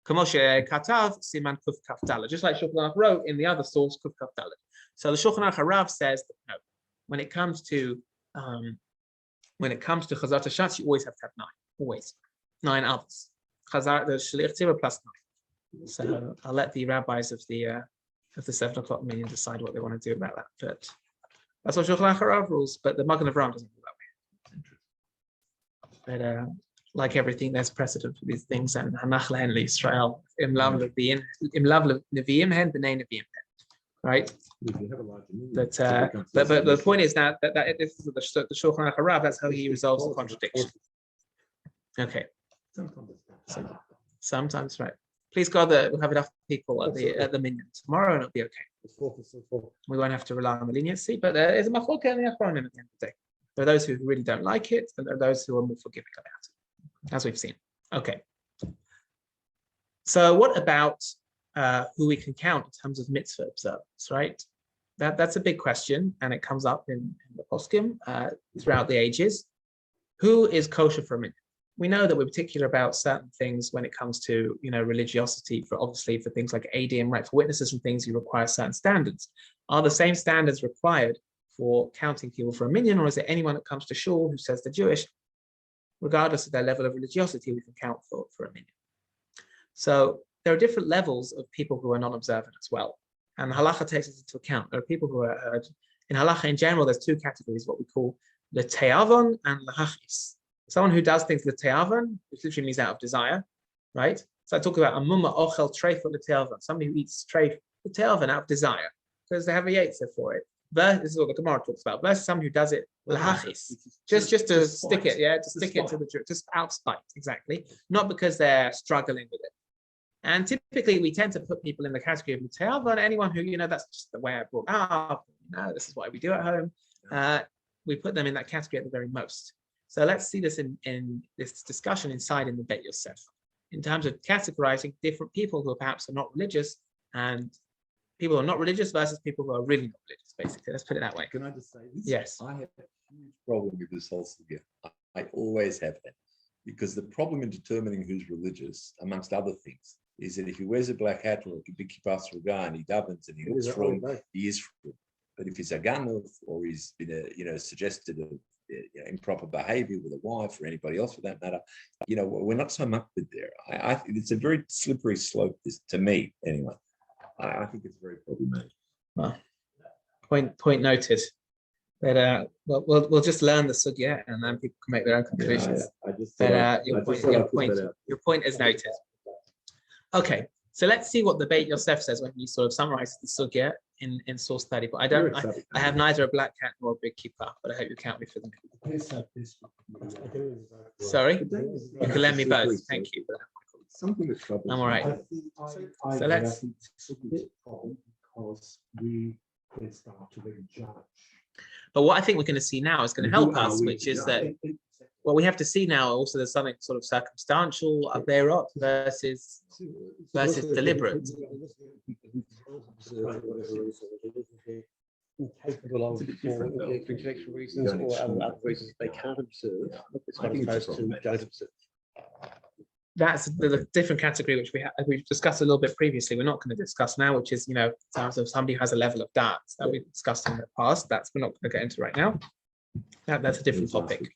Kamo Katav Siman Kuf Kaf Dalet. Just like Shulchan Aruch wrote in the other source, Kuf Kaf Dalet. So the Shulchan Aruch Harav says that no, when it comes to Chazar Sashatz, you always have to have 9, always 9 others. Chazar, the Shliach Tzibur plus 9. So I'll let the rabbis of the 7 o'clock meeting decide what they want to do about that. But that's what Shulchan Aruch Harav rules. But the Magen Avraham doesn't do that way. But like everything, there's precedent for these things. And Hanach lehen Israel im lav neviim hen b'nei neviim hen. Right. But the point is that this is the Shulchan Aruch Harav. That's how he resolves the contradiction. Okay. Sometimes, right. Please God that we'll have enough people at the minyan tomorrow and it'll be okay. We won't have to rely on the leniency, but there is a machloka in the Achronim at the end of the day. There are those who really don't like it, and there are those who are more forgiving about it, as we've seen. Okay. So what about who we can count in terms of mitzvah observance, right? That's a big question, and it comes up in the poskim throughout the ages. Who is kosher for a minyan? We know that we're particular about certain things when it comes to, religiosity. For things like ADM, right, for witnesses and things, you require certain standards. Are the same standards required for counting people for a minyan, or is there anyone that comes to shul who says they're Jewish, regardless of their level of religiosity, we can count for a minyan? So there are different levels of people who are non-observant as well, and the halacha takes this into account. There are people who are in halacha in general. There's 2 categories: what we call the te'avon and the hachis. Someone who does things l'te'avan, which literally means out of desire, right? So I talk about a mumma ochel treif l'te'avan, somebody who eats treif the te'avan out of desire, because they have a yetzer for it. This is what the Gemara talks about. Versus someone who does it lahachis, just to stick it, to stick it to the truth, just out of spite, exactly, not because they're struggling with it. And typically, we tend to put people in the category of te'avan, anyone who, that's just the way I brought up. This is what we do at home. We put them in that category at the very most. So let's see this in this discussion inside in the Beit Yosef, in terms of categorizing different people who perhaps are not religious, and people who are not religious versus people who are really not religious, basically. Let's put it that way. Can I just say this? Yes. I have a huge problem with this whole sugya. I always have that. Because the problem in determining who's religious, amongst other things, is that if he wears a black hat or a big kippah guy and he davens and he looks from, he is from. But if he's a ganov or he's been suggested improper behavior with a wife or anybody else for that matter, we're not so much with there. I think it's a very slippery slope, this, to me anyway. I think it's very problematic. Well, point noted. But we'll just learn the sugya and then people can make their own conclusions. Your point is noted. Okay, so let's see what the Beit Yosef says when he sort of summarizes the sugya in source 30. But I have neither a black hat nor a big kippah, but I hope you count me for them. Sorry, you can lend me both. Thank you. Something that troubles I'm all right. So let's. Because we can start to judge. But what I think we're going to see now is going to help us, which is that what we have to see now also there's something sort of circumstantial up there versus deliberate. Incapable of for intellectual reasons or other reasons they can't observe, as opposed to don't observe. That's the different category which we've discussed a little bit previously. We're not going to discuss now, which is terms of somebody who has a level of doubt that we discussed in the past. We're not going to get into right now. That's a different topic,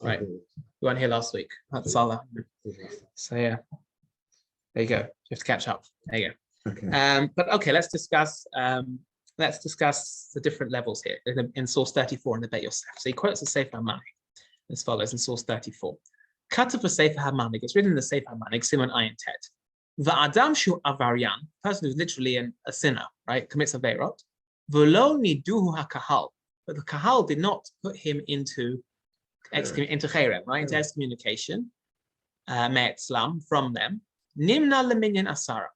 right? We weren't here last week at Salah, so yeah. There you go. You have to catch up. There you go. Okay. But okay, let's discuss the different levels here in source 34 in the Beit Yosef. So he quotes the Sefer HaManhig as follows in source 34. Katav Sefer HaManhig. It's written in the Sefer HaManhig, Simon Ayin Tet. Va'adam shu avarian, person who's literally a sinner, right, commits a veirot. V'lo niduhu hakahal, but the kahal did not put him into cherem, right, into excommunication, me'etzlam, from them. Nimna leminyan asara.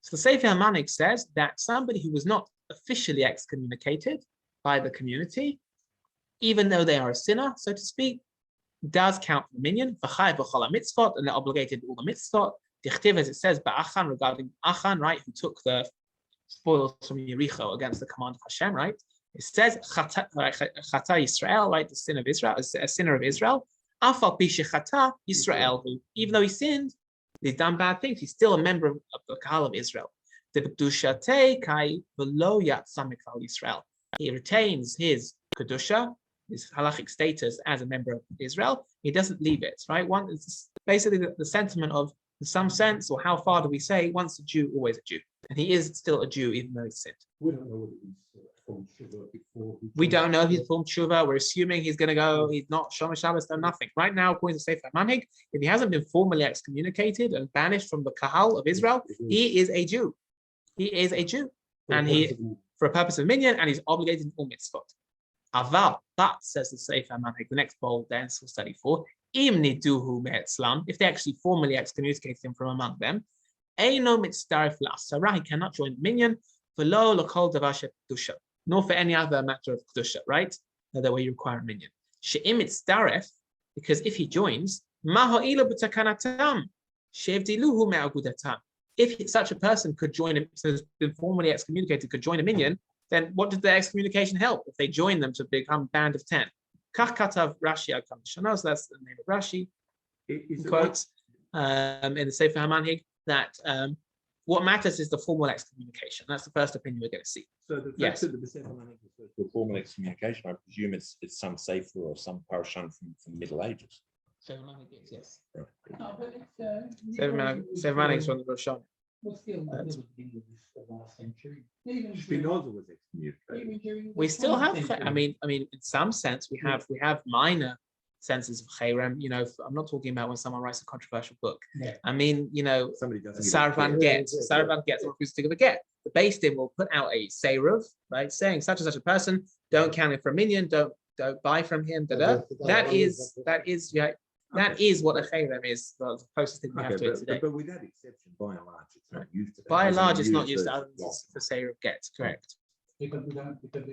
So the Sefer HaManhig says that somebody who was not officially excommunicated by the community, even though they are a sinner, so to speak, does count for the minyan, mitzvot, and they're obligated to all the mitzvot. Dichtiv, as it says, ba'achan, regarding Achan, right, who took the spoils from Yericho against the command of Hashem, right? It says chata Yisrael, right, the sin of Israel, a sinner of Israel. Afal pi shechata Yisrael, who, even though he sinned, he's done bad things, he's still a member of the Kahal of Israel. He retains his kedusha, his halachic status as a member of Israel. He doesn't leave it, right? One is basically the sentiment of, in some sense, or how far do we say, once a Jew, always a Jew, and he is still a Jew even though he sinned. We don't know whether he's formed tshuva before. We don't know if he's formed tshuva. We're assuming he's going to go. He's not Shomer Shabbos, done nothing. Right now, according to Sefer HaManhig, if he hasn't been formally excommunicated and banished from the Kahal of Israel, he is a Jew. He is a Jew, and he, for a purpose of minyan, and he's obligated to all mitzvot. Aval, but says the Sefer HaManhig, the next bold then we'll study for, im niduhu me'etzlam, if they actually formally excommunicated him from among them, eino mitzdarif la'asara, he cannot join the minyan, v'lo l'kol davar she'kedusha, nor for any other matter of kedusha, right? That way you require a minyan. She'im mitzdarif, because if he joins, ma ho'ilu b'takanatam, she'evdiluhu me'agudatam. If such a person could join him, so has been formally excommunicated, could join a minyan, then what did the excommunication help if they join them to become band of 10? Kach katav Rashi al Shana, so that's the name of Rashi. He quotes in the Sefer HaManhig that what matters is the formal excommunication. That's the first opinion we're going to see. So the fact that the Sefer HaManhig refers to a formal excommunication, I presume it's some sefer or some parashan from Middle Ages. Sefer HaManhig, yes. Right. No, but Sefer HaManhig is from the Rosh Hashanah. We're still in the beginning of the last century. Spinoza was excommunicated. We still have, I mean, in some sense, we have minor senses of cherem. You know, I'm not talking about when someone writes a controversial book. Yeah. I mean, you know, Somebody doesn't. Saravan gets, Saravan gets, or refuses to give a get. The Beis Din will put out a seruv, right, saying such and such a person, don't count him for a minion, don't buy from him. That is what a cherem is. The closest thing we have to it today. But with that exception, by and large, it's not used today. By and large, it's not used used as for seruv gets, correct. Because we don't, because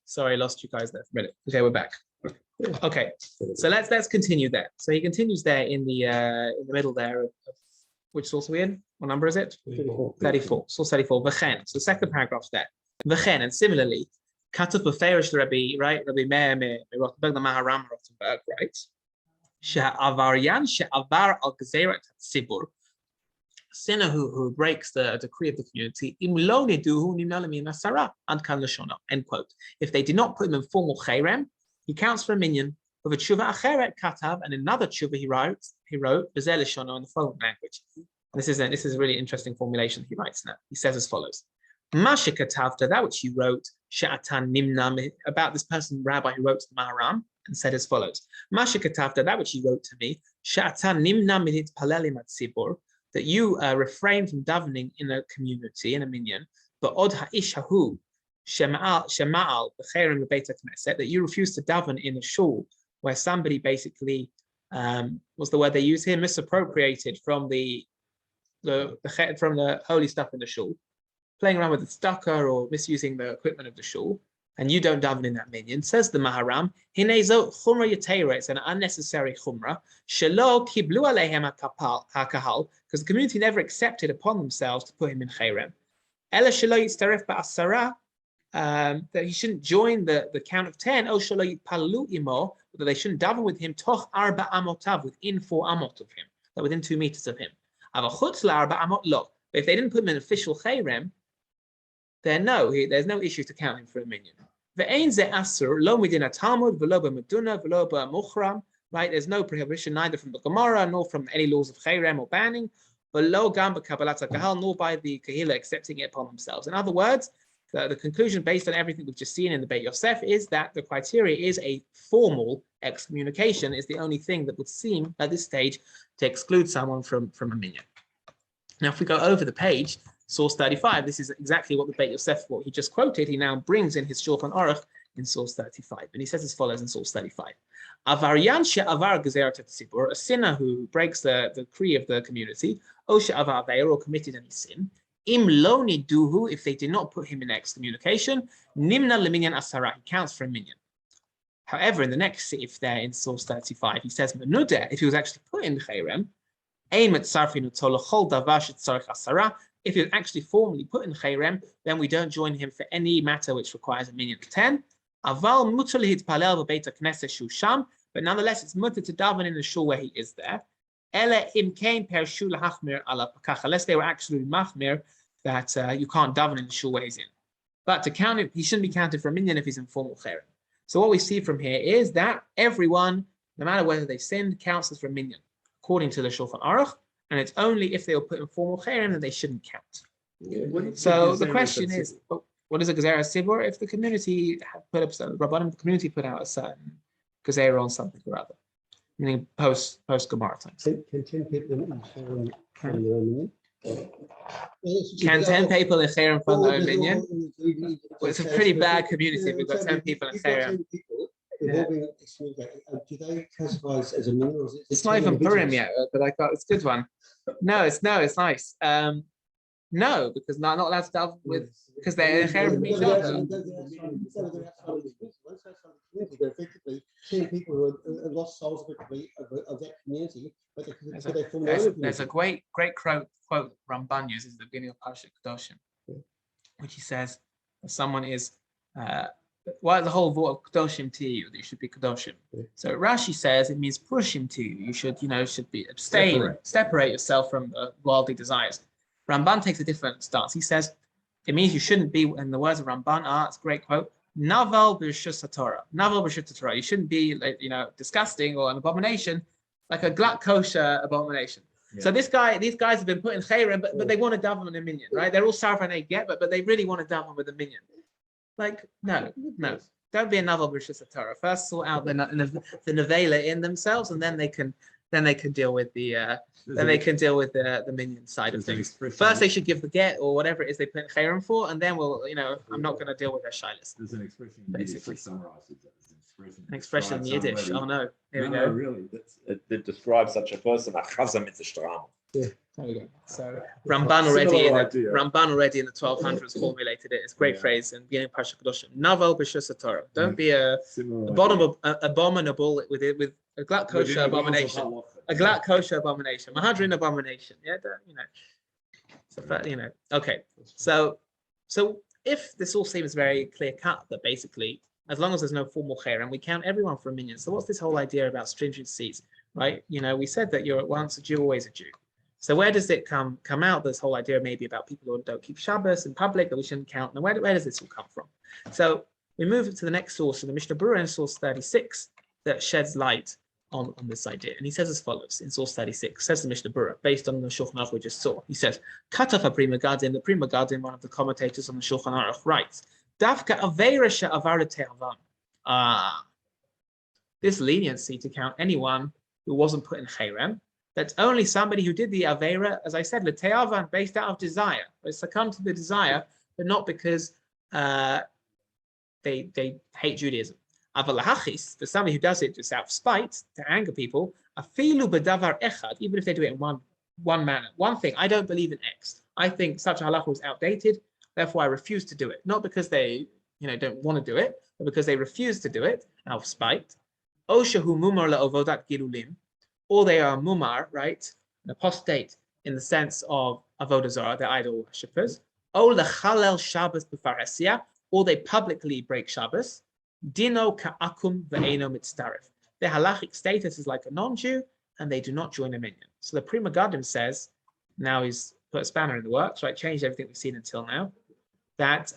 Sorry, I lost you guys there for a minute. Okay, we're back. Okay, so let's continue there. So he continues there in the middle there of which source are we in? What number is it? 34. Source 34. V'chen. So the second paragraph there. V'chen, and similarly, Katup Beferish Rabbi, right? Rabbi Meir Rothenberg, the Maharam Rothenberg, right? She'avaryan she'avar al gzerat tzibur. Sinner who breaks the decree of the community, end quote. If they did not put him in formal cherem, he counts for a minion. With a tshuva acheret katav, and another tshuva he wrote bezel lishono in the following language. This is a really interesting formulation he writes now. He says as follows: Masha katavta, that which you wrote, she'atan nimna, about this person, rabbi who wrote to the Maharam, and said as follows: Masha katavta, that which you wrote to me, she'atan nimna minit palelim at tzibur, that you refrain from davening in a community, in a minyan, but od ha'ishahu shema'al b'cherem b'beit knesset, that you refuse to daven in a shul where somebody basically, what's the word they use here, misappropriated from the holy stuff in the shul, playing around with the stucco or misusing the equipment of the shul, and you don't daven in that minyan. Says the Maharam, hinezo chumra yatera, it's an unnecessary chumra, shelo kiblu alehem hakahal, because the community never accepted upon themselves to put him in cherem. Ela shelo yitztaref ba'asara, that he shouldn't join the count of 10, o shelo yitpalu imo, that they shouldn't daven with him, toch arba amotav, within 4 amot of him, that within 2 meters of him. Avachutz la'arba amot lo. But if they didn't put him in official cherem, then there's no issue to count him for a minion. Ve'ein ze asur lo midin Talmud v'lo b'meduna v'lo b'muchram. Right, there's no prohibition neither from the Gemara nor from any laws of cherem or banning, v'lo gam b'kabbalat kahal, nor by the kahila accepting it upon themselves. In other words, the conclusion based on everything we've just seen in the Beit Yosef is that the criteria is a formal excommunication is the only thing that would seem at this stage to exclude someone from a minyan. Now, if we go over the page, source 35, this is exactly what the Beit Yosef, what he just quoted, he now brings in his Shulchan Aruch in source 35. And he says as follows in source 35. Avaryan she'avar gezerat tzibur, a sinner who breaks the decree of the community, o she'avar aveir, or committed any sin, im lo niduhu, if they did not put him in excommunication, nimna leminyan asara, he counts for a minion. However, in the next sif there in source 35, he says, menudeh, if he was actually put in cherem, ein metzarfinu tolachol davar shetzarich asara, if he was actually formally put in cherem, then we don't join him for any matter which requires a minion of 10. Aval mutar lehitpalel b'beit knesset shu sham, but nonetheless it's mutar to daven in the shul where he is there. Ele im kein pershu lahachmir ala pakach, unless they were actually machmir that you can't daven in the shul where he's in. But to count him, he shouldn't be counted for a minion if he's in formal cherem. So what we see from here is that everyone, no matter whether they sinned, counts as for a minion, according to the Shulchan Aruch, and it's only if they were put in formal cherem that they shouldn't count. So the question is, what is a gezerah sibur? If the community put up, Rabbanim, the community put out a certain gezerah on something or other, meaning post Gemara time. Can 10 people in cherem from their own minion? Can 10 people in cherem from their own minion? Well, it's a pretty bad community if we've got 10 people in cherem. they've all been excommunicated. Do they classify as a minion or is it? It's not even Purim yet, but I thought it's a good one. No, it's nice. No, because not allowed to delve with because they're sharing from each other. Effectively, 10 people who have lost souls effectively of that community, but they form There's a great quote Ramban uses at the beginning of Parshat Kedoshim, which he says someone is the whole word of Kedoshim to you, that you should be Kedoshim. So Rashi says it means pushim to you. You should be abstain, separate yourself from worldly desires. Ramban takes a different stance. He says it means you shouldn't be, in the words of Ramban, it's a great quote, Naval b'rishus Torah. Naval b'rishus Torah. You shouldn't be disgusting or an abomination, like a glut kosher abomination. Yeah. So these guys have been put in chayrim, but they want to daven with a minion, right? They're all sarf and they get, but they really want to daven with a minion. Like, no. Don't be a Naval b'rishus Torah. First sort out the nevela in themselves, and then they can deal with the minion side of things. First, they should give the get or whatever it is they put in chayrim for, and then I'm not going to deal with their shilas. There's an expression in Yiddish that summarizes that. An expression in Yiddish. Oh no, here we go. Really, It describes such a person, a chazam mit stram. There we go. So Ramban already in the 1200s formulated it. It's a great phrase in beginning of Parshat Kedoshim. Naval b'shus Torah. Don't be abominable with a glut kosher abomination. A glut kosher abomination. Mahadrin abomination. Yeah, Okay. So if this all seems very clear cut, that basically, as long as there's no formal chayrim, we count everyone for a minion. So what's this whole idea about stringencies, right? We said that you're once a Jew, always a Jew. So where does it come out? This whole idea maybe about people who don't keep Shabbos in public that we shouldn't count. Now, where does this all come from? So we move to the next source, in the Mishnah Berurah in source 36, that sheds light on this idea. And he says as follows in source 36, says the Mishnah Berurah, based on the Shulchan Aruch we just saw. He says, Katach Pri Megadim, the Pri Megadim, one of the commentators on the Shulchan Aruch, writes, Dafka Aveira she'avar le'te'avam. This leniency to count anyone who wasn't put in chayrim, that's only somebody who did the Aveira, as I said, le'te'avan, based out of desire. They succumbed to the desire, but not because they hate Judaism. Avalahachis, for somebody who does it just out of spite, to anger people, afilu b'davar echad, even if they do it in one manner. One thing, I don't believe in X. I think such a halacha was outdated, therefore I refuse to do it. Not because they don't want to do it, but because they refuse to do it out of spite. O shehu mumar la'ovodat gilulim, or they are mumar, right, an apostate in the sense of avodah zarah, they're idol worshippers. O lechalel Shabbos b'farhesia, or they publicly break Shabbos. Dino ka'akum ve'eno mitzdarif. Their halachic status is like a non-Jew, and they do not join a minion. So the Pri Megadim says, now he's put a spanner in the works, right? Changed everything we've seen until now. That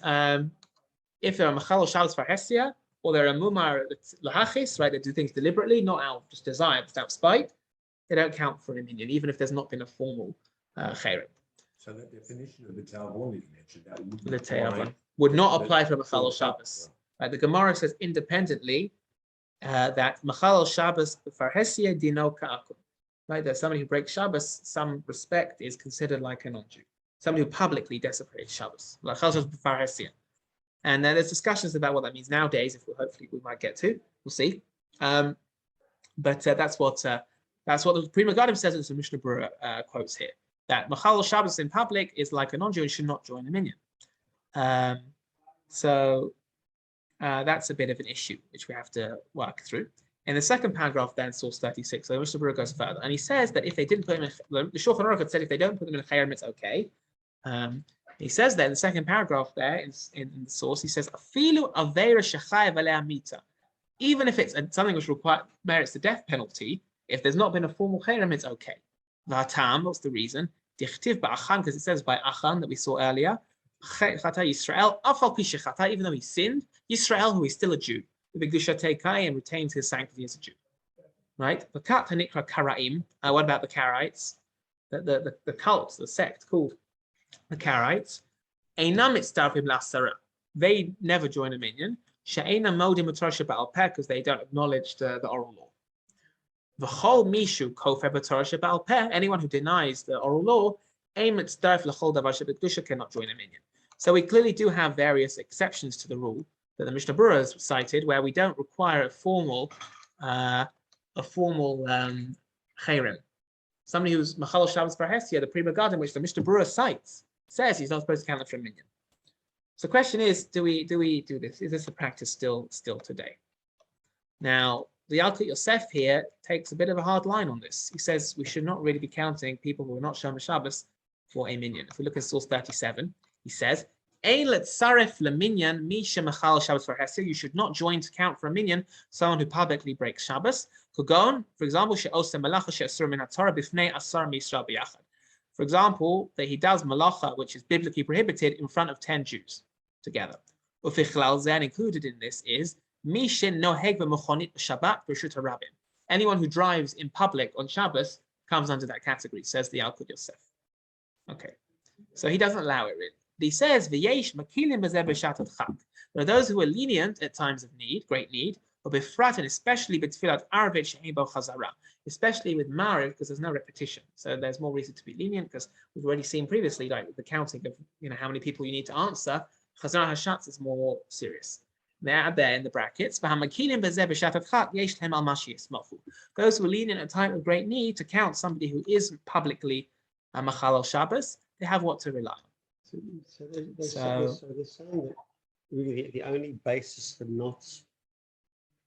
if they're a machal Shabbos farhesia, or they're a mumar lahachis, right? They do things deliberately, not out of just desire, but out of spite. They don't count for a minion, even if there's not been a formal chayrim. So that definition of the Talmud you mentioned, that would not apply for machal Shabbos. Right, the Gemara says independently that Machal Shabbos farhesia dino ka'akum. Right, that somebody who breaks Shabbos, some respect, is considered like a non-Jew. Somebody who publicly desecrates Shabbos. Machal Shabbos farhesia. And then there's discussions about what that means nowadays. If hopefully we might get to, we'll see. But that's what the Pri Megadim says in the Mishnah Berurah quotes here. That Machal Shabbos in public is like a non-Jew and should not join a minion. That's a bit of an issue which we have to work through. In the second paragraph, then, source 36, so Mishnah Berurah goes further, and he says that if they didn't put them in, the Shulchan Aruch said if they don't put them in chayrim, it's okay. He says that in the second paragraph there, in the source, he says, Afilu aveira shechayev alea mita. Even if it's something which merits the death penalty, if there's not been a formal chayrim, it's okay. V'hatam, what's the reason? Dichtiv ba'achan, because it says by achan that we saw earlier, Chata Yisrael, afal pi shechata, even though he sinned, Yisrael, who is still a Jew, and retains his sanctity as a Jew. Right? What about the Karaites? The cult, the sect called the Karaites. They never join a minion. Because they don't acknowledge the oral law. Anyone who denies the oral law cannot join a minion. So we clearly do have various exceptions to the rule that the Mishnah Berurah has cited, where we don't require a formal chayrim. Somebody who's Machal Shabbos Barhesia, the Pri Megadim, which the Mishnah Berurah cites, says he's not supposed to count it for a minyan. So the question is, do we do this? Is this a practice still today? Now, the Yalkut Yosef here takes a bit of a hard line on this. He says we should not really be counting people who are not Shomer Shabbos for a minyan. If we look at source 37, he says, you should not join to count for a minyan someone who publicly breaks Shabbos. For example, for example, that he does malacha, which is biblically prohibited, in front of 10 Jews together. And included in this is anyone who drives in public on Shabbos comes under that category, says the Yalkut Yosef. Okay, so he doesn't allow it really. He says, there are those who are lenient at times of need, great need, and especially especially with Mariv, because there's no repetition. So there's more reason to be lenient, because we've already seen previously, like with the counting of how many people you need to answer. Chazara Hashatz is more serious. There in the brackets. Those who are lenient at a time of great need to count somebody who is publicly a Machal Shabbos, they have what to rely on. So they're saying that really the only basis for not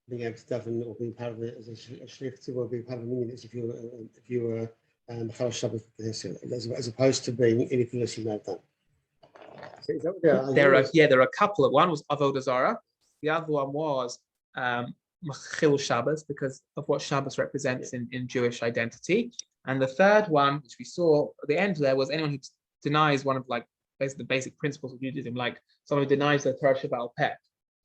being able to daven or being part of it as a shlichut or being part of a minyan is if you were Machal Shabbos as opposed to being anything else you may have done. So there are a couple of, one was Avodah Zarah, the other one was Machil Shabbos because of what Shabbos represents in Jewish identity, and the third one, which we saw at the end there, was anyone who denies one of the basic principles of Judaism, like someone who denies the Torah Shabbat Peh,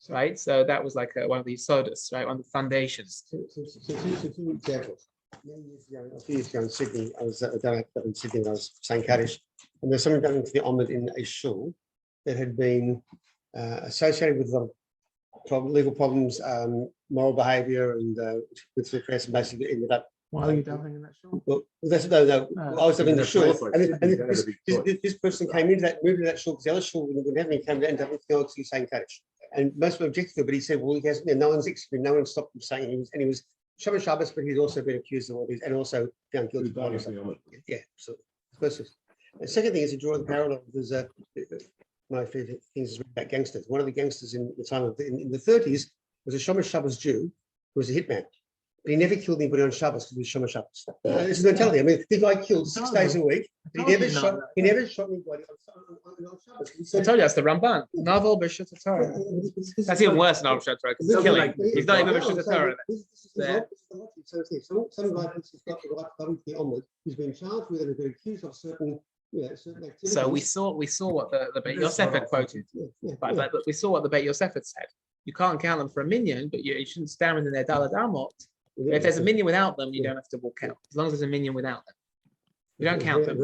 right? So that was like one of the sodas, right? One of the foundations. So 2 examples. A few years ago in Sydney, I was down in Sydney and I was saying Kaddish, and there's someone going to the Omid in a shul that had been associated with legal problems, moral behaviour, and with the press, and basically ended up. Why are you davening in that shul? Well, that's no. I was in the shul, and this person came into that, moved to that shul because the other shul wouldn't have any, came to end up saying Kaddish. And most were objected to it, but he said, well, he has no one's executed, no one stopped him saying he was Shomer Shabbos, but he's also been accused of all these, and also found guilty. Yeah, so the second thing is to draw the parallel. There's my favorite things is about gangsters. One of the gangsters in the time of in the 30s was a Shomer Shabbos Jew who was a hitman. But he never killed anybody on Shabbos because he was Shomer Shabbos. This is mentality. I mean, this guy killed 6 days a week. But he never shot anybody on Shabbos. I told you that's the Ramban. Novel B'Shut Torah. That's even worse than B'Shut Torah because he's killing. He's not even B'Shut Torah. Some guy who's got the right to the onward, who's been charged with and been accused of certain activities. So we saw what the Beit Yosef had quoted, but we saw what the Beit Yosef had said. You can't count them for a minyan, but you shouldn't stand within their dalad amot. If there's a minyan without them, you don't have to walk out. As long as there's a minyan without them, you don't count them.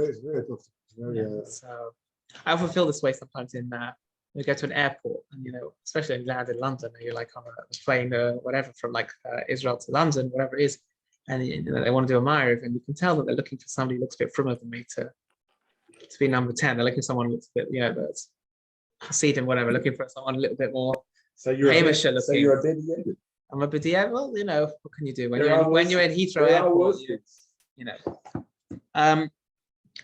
So I often feel this way sometimes in you go to an airport, and especially when you land in London, and you're like on a plane or whatever from Israel to London, whatever it is, and they want to do a ma'ariv, and you can tell that they're looking for somebody who looks a bit frummer than me to be number 10. They're looking for someone who looks a bit, that's Hasidim, whatever, looking for someone a little bit more. So you're a bidiyah. I'm a bidiyah. Well, what can you do when you're in Heathrow Airport?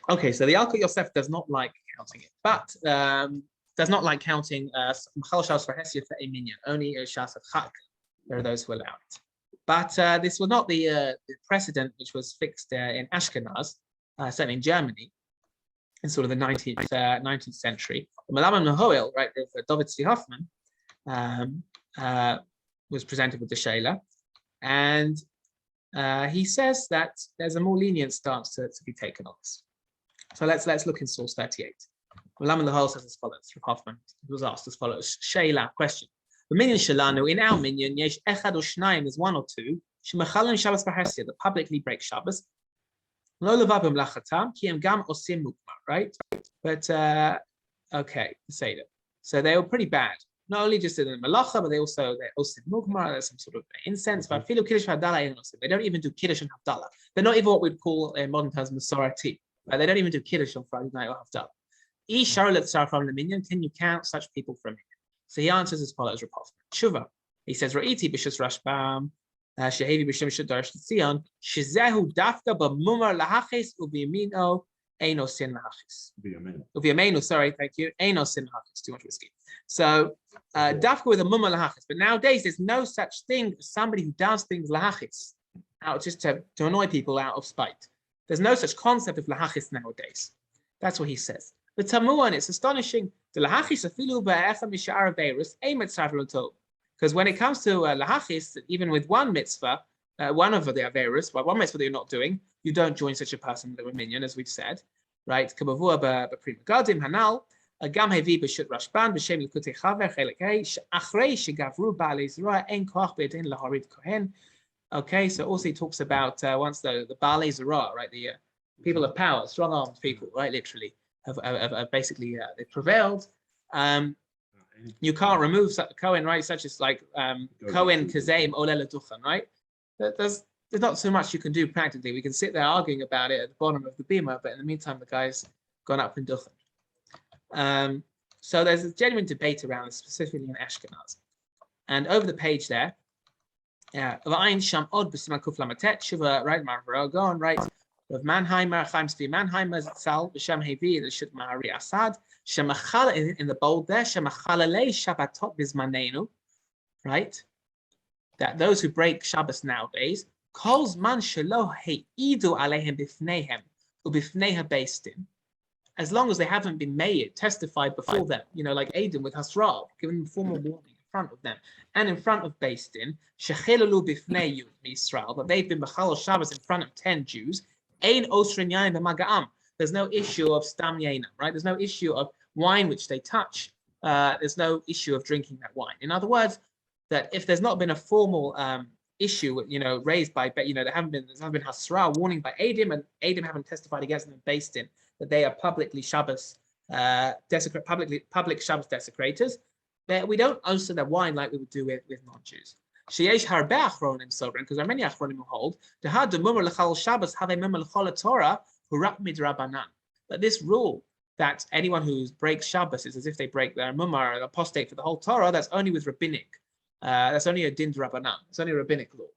Okay, so the Yalkut Yosef does not like counting it, but does not like counting Machal Shabbos for Hesia for a minyan. Only Shas Chak. There are those who allow it. But this was not the precedent which was fixed in Ashkenaz, certainly in Germany, in sort of the 19th century. Malam Nahoel, right, with David Tzvi Hoffman, was presented with the Sheila, and he says that there's a more lenient stance to be taken on this. So let's look in source 38. Malam Nahoel says as follows. Hoffman was asked as follows: Sheila, question. The minyan shalanu, in our minyan, yesh echad or shnayim is 1 or 2. Shemechalim Shabbos b'Hesia, that publicly break Shabbos. Lo levabim lachatam ki em gam osim mukmar, right? But okay, say that. So they were pretty bad. Not only just in the malacha, but they're osim mukmar. There's some sort of incense. But filu kiddush v'havdalah, they don't even do kiddush and havdalah. They're not even what we'd call in modern terms masorati. Right? They don't even do kiddush on Friday night or havdalah. Can you count such people for a minyan? So he answers as follows: Rapov. Tshuva. He says, Ra'iti b'shus Rashbam, Shehevi b'shem Shadar Tzion, Shizehu dafka b'mumar lahachis u'b'yamino eino sin lahachis. U'b'yamino, sorry, thank you. Eino sin lahachis. Too much whiskey. So dafka with a mumar lahachis. But nowadays, there's no such thing as somebody who does things lahachis, out just to annoy people out of spite. There's no such concept of lahachis nowadays. That's what he says. The Tamuan, it's astonishing. The lahachis afilu ba'echa mishar beirus emet sarvul. Because when it comes to lahachis, even with one mitzvah, one of the averus, one mitzvah that you're not doing, you don't join such a person with a minion, as we've said, right? Kabavua b'prima gadim hanal gam hevi b'shut rashban b'shem likutei chaver chelik hey achrei shegavru ba'alei zera ein koach be'edin laharid kohen. Okay, so also he talks about once the ba'alei zera, right? The people of power, strong-armed people, right? Literally have basically they prevailed. You can't remove Cohen, right? Such as like Cohen Kazeim Olel Duchan, right? There's not so much you can do practically. We can sit there arguing about it at the bottom of the bima, but in the meantime, the guy's gone up in Duchan. So there's a genuine debate around this, specifically in Ashkenaz. And over the page there, V'ayin Sham Od B'Siman Kuf Lamatet Shiva, right? Marvaro, go on, right? Of Mannheimer, Chaim Tzvi Mannheimer, Zal, B'Shem Hevi, the Shut Mahari Assad, Shemachala in the bold there, Shemachalei Shabbatot Bizmanenu, right? That those who break Shabbos nowadays, Kol's man shelo heidu alehem bifnehem, ubifneha beistin, as long as they haven't been made, testified before them, like Adam with Hasral, given them formal warning in front of them, and in front of beistin, Shechelalu bifneyu Israel, that they've been Bechal Shabbos in front of 10 Jews. Ein osrin yain b'maga'am. There's no issue of stam yaina, right? There's no issue of wine which they touch. There's no issue of drinking that wine. In other words, that if there's not been a formal issue, raised by, there's not been hasra, warning by Adam, and Adam haven't testified against them based in that they are publicly Shabbos public Shabbos desecrators, that we don't also their wine like we would do with non-Jews. Sheyesh harbe achronim sobran, because there are many achronim who hold the had the mumar lechal Shabbos have a mumar lechol Torah who rak midrabanan. That this rule that anyone who breaks Shabbos is as if they break their mumar, apostate for the whole Torah. That's only with rabbinic. That's only a din drabanan. It's only a rabbinic law.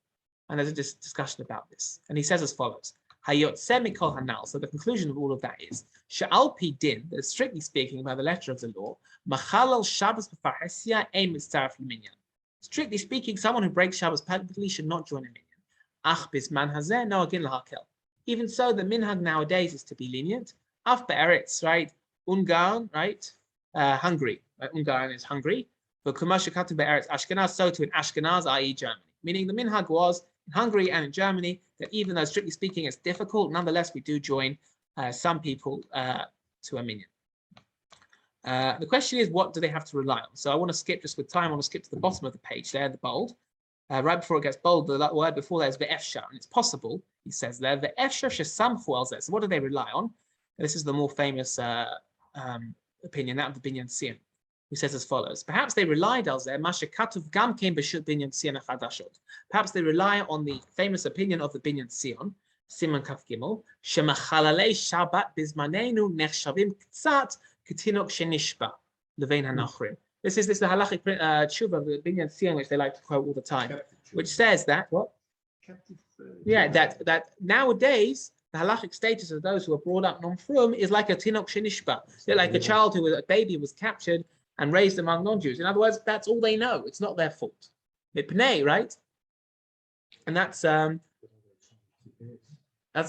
And there's a discussion about this. And he says as follows: Hayot semikol hanal. So the conclusion of all of that is she'al pi din. That is strictly speaking by the letter of the law. Machalal Shabbos b'farhesia ein mitzaref l'minyan. Strictly speaking, someone who breaks Shabbos publicly should not join a minyan. Ach bisman hazeh no agin lahakel. Even so, the minhag nowadays is to be lenient. Af be'eretz, right? Ungarn, right? Hungary. Right? Ungarn is Hungary. But kumasha katu be'eretz Ashkenaz, so to in Ashkenaz, i.e. Germany. Meaning the minhag was in Hungary and in Germany that even though strictly speaking it's difficult, nonetheless we do join some people to a minyan. The question is, what do they have to rely on? So I want to skip, just with time, I want to skip to the bottom of the page there, the bold. Right before it gets bold, the word before that is ve'efshar, and it's possible, he says there, ve'efshar shesamchu al zeh. So what do they rely on? And this is the more famous opinion, that of the Binyan Sion, who says as follows: perhaps they relied al zeh, mashe katuv gam kein b'shut Binyan Sion achadashot. Perhaps they rely on the famous opinion of the Binyan Sion, Siman Kaf Gimel, shemachalalei Shabbat bizmanenu nechshavim k'tzat Ketinok shenishba levein hanachrim. This is the halachic tshuva of the Binyan Sion, which they like to quote all the time, which says that what? Yeah, that nowadays the halachic status of those who are brought up non-frum is like a tinok shenishba. They're like a child who was a baby was captured and raised among non-Jews. In other words, that's all they know. It's not their fault. Mipnei, right? And that's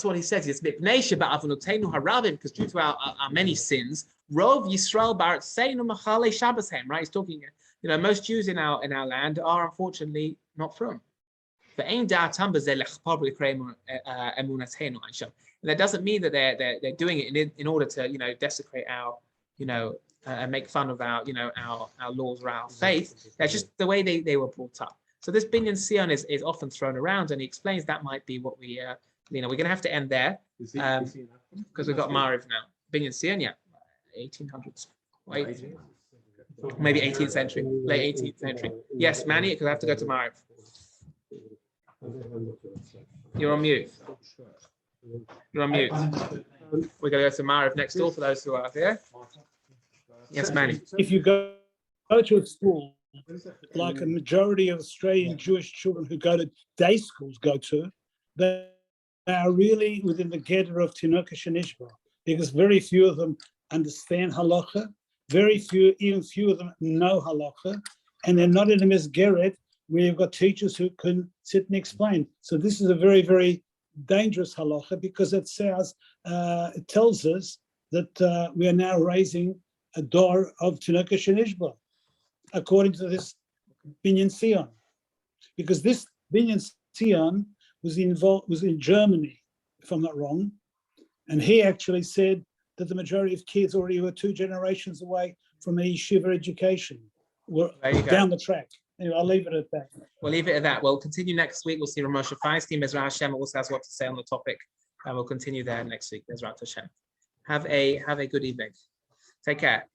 what he says. It's mipnei sheba avonotenu haravim, because due to our many sins, Rov Yisrael Barat Seinu Machale Shabboshem, right? He's talking, most Jews in our land are unfortunately not from. And that doesn't mean that they're doing it in order to desecrate our and make fun of our our laws or our faith. That's just the way they were brought up. So this Binyan Sion is often thrown around, and he explains that might be what we we're going to have to end there because we've got Mariv now. Binyan Sion, yeah. 1800s, maybe 18th century, late 18th century. Yes, Manny, because I have to go to Mariv. You're on mute. You're on mute. We're going to go to Mariv next door for those who are here. Yes, Manny. If you go go to a school like a majority of Australian Jewish children who go to day schools go to, they are really within the gather of Tinoka Shenishba, because very few of them understand halacha, even few of them know halacha, and they're not in a misgeret where you've got teachers who can sit and explain. So this is a very, very dangerous halacha, because it says, it tells us that we are now raising a door of Tinoka Shenishba, according to this Binyan Sion, because this Binyan Sion was in Germany, if I'm not wrong, and he actually said that the majority of kids already were 2 generations away from a yeshiva education, were down the track. Anyway, I'll leave it at that. We'll leave it at that. We'll continue next week. We'll see Ramosha Feinstein. Ezra Hashem also has what to say on the topic, and we'll continue there next week. Ezra Hashem. Have a good evening. Take care.